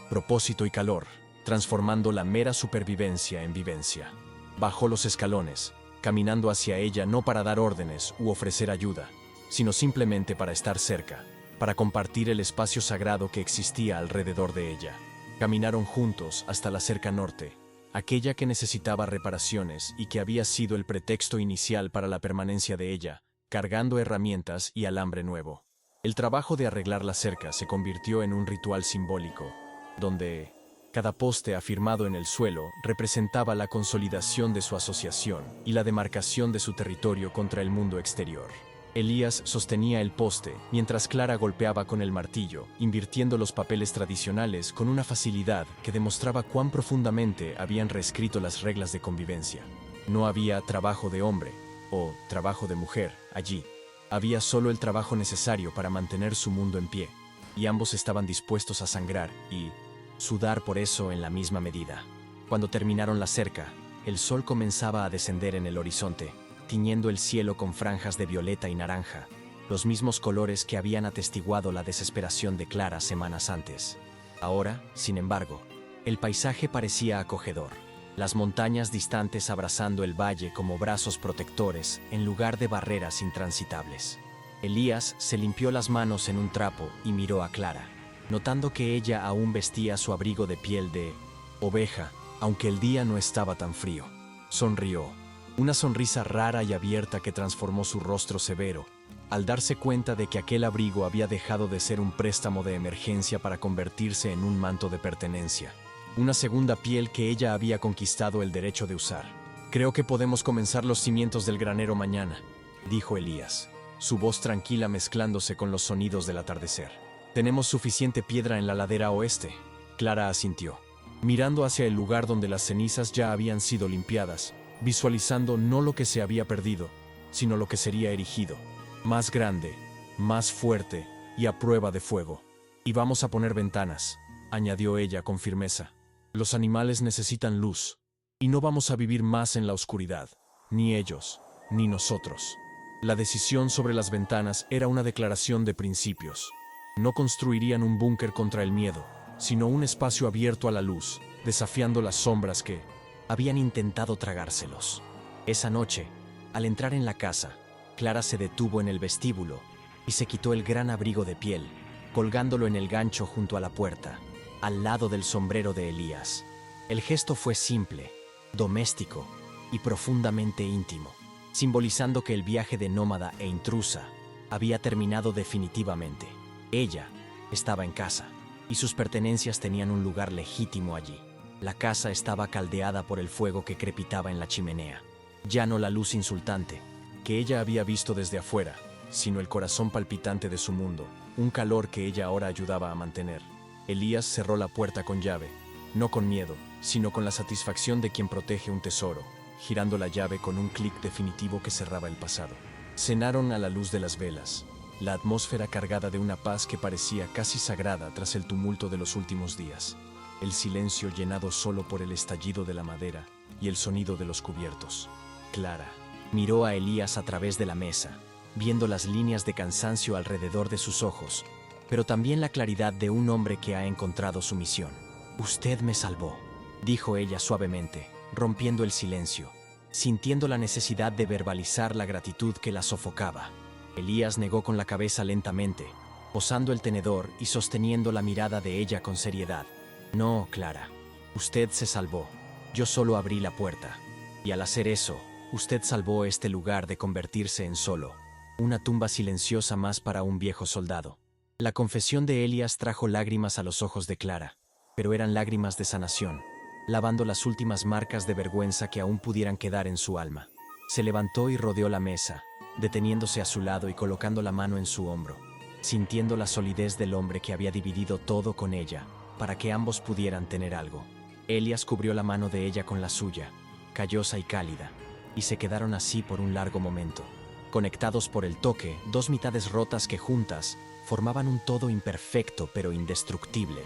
[SPEAKER 1] propósito y calor, transformando la mera supervivencia en vivencia. Bajó los escalones, caminando hacia ella no para dar órdenes u ofrecer ayuda, sino simplemente para estar cerca, para compartir el espacio sagrado que existía alrededor de ella. Caminaron juntos hasta la cerca norte, aquella que necesitaba reparaciones y que había sido el pretexto inicial para la permanencia de ella, cargando herramientas y alambre nuevo. El trabajo de arreglar la cerca se convirtió en un ritual simbólico, donde Cada poste afirmado en el suelo representaba la consolidación de su asociación y la demarcación de su territorio contra el mundo exterior. Elías sostenía el poste, mientras Clara golpeaba con el martillo, invirtiendo los papeles tradicionales con una facilidad que demostraba cuán profundamente habían reescrito las reglas de convivencia. No había trabajo de hombre o trabajo de mujer allí. Había solo el trabajo necesario para mantener su mundo en pie, y ambos estaban dispuestos a sangrar y sudar por eso en la misma medida. Cuando terminaron la cerca, el sol comenzaba a descender en el horizonte, tiñendo el cielo con franjas de violeta y naranja, los mismos colores que habían atestiguado la desesperación de Clara semanas antes. Ahora, sin embargo, el paisaje parecía acogedor, las montañas distantes abrazando el valle como brazos protectores en lugar de barreras intransitables. Elías se limpió las manos en un trapo y miró a Clara, notando que ella aún vestía su abrigo de piel de oveja, aunque el día no estaba tan frío. Sonrió, una sonrisa rara y abierta que transformó su rostro severo, al darse cuenta de que aquel abrigo había dejado de ser un préstamo de emergencia para convertirse en un manto de pertenencia. Una segunda piel que ella había conquistado el derecho de usar. «Creo que podemos comenzar los cimientos del granero mañana», dijo Elías, su voz tranquila mezclándose con los sonidos del atardecer. «Tenemos suficiente piedra en la ladera oeste». Clara asintió, mirando hacia el lugar donde las cenizas ya habían sido limpiadas, visualizando no lo que se había perdido, sino lo que sería erigido, más grande, más fuerte y a prueba de fuego. «Y vamos a poner ventanas», añadió ella con firmeza. «Los animales necesitan luz, y no vamos a vivir más en la oscuridad, ni ellos, ni nosotros». La decisión sobre las ventanas era una declaración de principios. No construirían un búnker contra el miedo, sino un espacio abierto a la luz, desafiando las sombras que habían intentado tragárselos. Esa noche, al entrar en la casa, Clara se detuvo en el vestíbulo y se quitó el gran abrigo de piel, colgándolo en el gancho junto a la puerta, al lado del sombrero de Elías. El gesto fue simple, doméstico y profundamente íntimo, simbolizando que el viaje de nómada e intrusa había terminado definitivamente. Ella estaba en casa, y sus pertenencias tenían un lugar legítimo allí. La casa estaba caldeada por el fuego que crepitaba en la chimenea. Ya no la luz insultante, que ella había visto desde afuera, sino el corazón palpitante de su mundo, un calor que ella ahora ayudaba a mantener. Elías cerró la puerta con llave, no con miedo, sino con la satisfacción de quien protege un tesoro, girando la llave con un clic definitivo que cerraba el pasado. Cenaron a la luz de las velas, la atmósfera cargada de una paz que parecía casi sagrada tras el tumulto de los últimos días, el silencio llenado solo por el estallido de la madera y el sonido de los cubiertos. Clara miró a Elías a través de la mesa, viendo las líneas de cansancio alrededor de sus ojos, pero también la claridad de un hombre que ha encontrado su misión. «Usted me salvó», dijo ella suavemente, rompiendo el silencio, sintiendo la necesidad de verbalizar la gratitud que la sofocaba. Elías negó con la cabeza lentamente, posando el tenedor y sosteniendo la mirada de ella con seriedad. «No, Clara, usted se salvó. Yo solo abrí la puerta. Y al hacer eso, usted salvó este lugar de convertirse en solo una tumba silenciosa más para un viejo soldado». La confesión de Elías trajo lágrimas a los ojos de Clara, pero eran lágrimas de sanación, lavando las últimas marcas de vergüenza que aún pudieran quedar en su alma. Se levantó y rodeó la mesa, deteniéndose a su lado y colocando la mano en su hombro, sintiendo la solidez del hombre que había dividido todo con ella, para que ambos pudieran tener algo. Elías cubrió la mano de ella con la suya, callosa y cálida, y se quedaron así por un largo momento, conectados por el toque, dos mitades rotas que juntas formaban un todo imperfecto pero indestructible.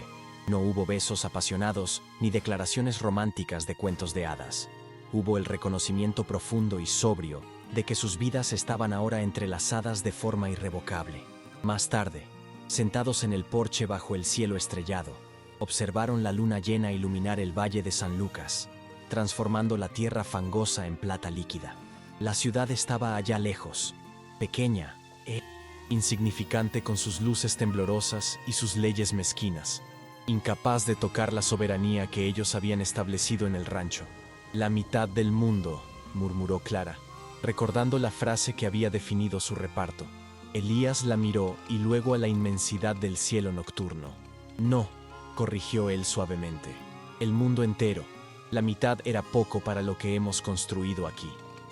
[SPEAKER 1] No hubo besos apasionados ni declaraciones románticas de cuentos de hadas. Hubo el reconocimiento profundo y sobrio de que sus vidas estaban ahora entrelazadas de forma irrevocable. Más tarde, sentados en el porche bajo el cielo estrellado, observaron la luna llena iluminar el valle de San Lucas, transformando la tierra fangosa en plata líquida. La ciudad estaba allá lejos, pequeña e insignificante con sus luces temblorosas y sus leyes mezquinas, incapaz de tocar la soberanía que ellos habían establecido en el rancho. «La mitad del mundo», murmuró Clara, recordando la frase que había definido su reparto. Elías la miró y luego a la inmensidad del cielo nocturno. «No», corrigió él suavemente, el mundo entero. La mitad era poco para lo que hemos construido aquí.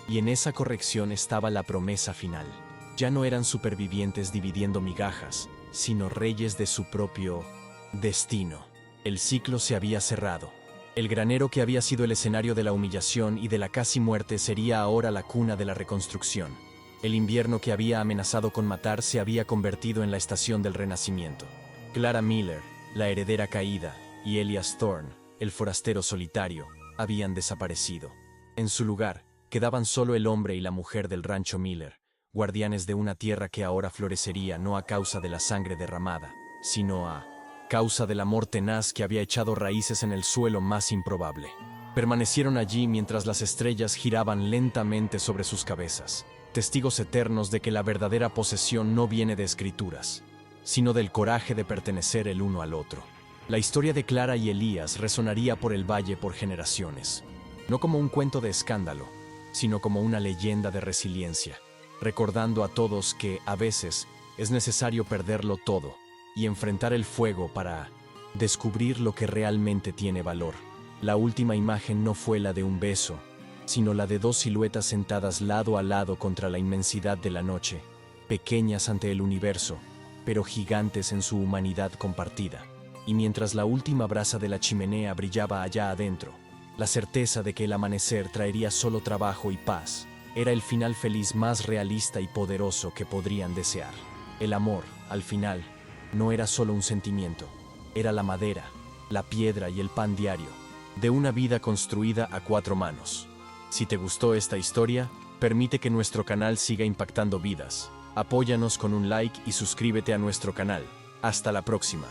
[SPEAKER 1] Y en esa corrección estaba la promesa final. Ya no eran supervivientes dividiendo migajas, sino reyes de su propio destino. El ciclo se había cerrado. El granero que había sido el escenario de la humillación y de la casi muerte sería ahora la cuna de la reconstrucción. El invierno que había amenazado con matar se había convertido en la estación del renacimiento. Clara Miller, la heredera caída, y Elias Thorne, el forastero solitario, habían desaparecido. En su lugar, quedaban solo el hombre y la mujer del rancho Miller, guardianes de una tierra que ahora florecería no a causa de la sangre derramada, sino a causa del amor tenaz que había echado raíces en el suelo más improbable. Permanecieron allí mientras las estrellas giraban lentamente sobre sus cabezas, testigos eternos de que la verdadera posesión no viene de escrituras, sino del coraje de pertenecer el uno al otro. La historia de Clara y Elías resonaría por el valle por generaciones, no como un cuento de escándalo, sino como una leyenda de resiliencia, recordando a todos que, a veces, es necesario perderlo todo y enfrentar el fuego para descubrir lo que realmente tiene valor. La última imagen no fue la de un beso, sino la de dos siluetas sentadas lado a lado contra la inmensidad de la noche, pequeñas ante el universo, pero gigantes en su humanidad compartida. Y mientras la última brasa de la chimenea brillaba allá adentro, la certeza de que el amanecer traería solo trabajo y paz era el final feliz más realista y poderoso que podrían desear. El amor, al final, no era solo un sentimiento, era la madera, la piedra y el pan diario de una vida construida a cuatro manos. Si te gustó esta historia, permite que nuestro canal siga impactando vidas. Apóyanos con un like y suscríbete a nuestro canal. Hasta la próxima.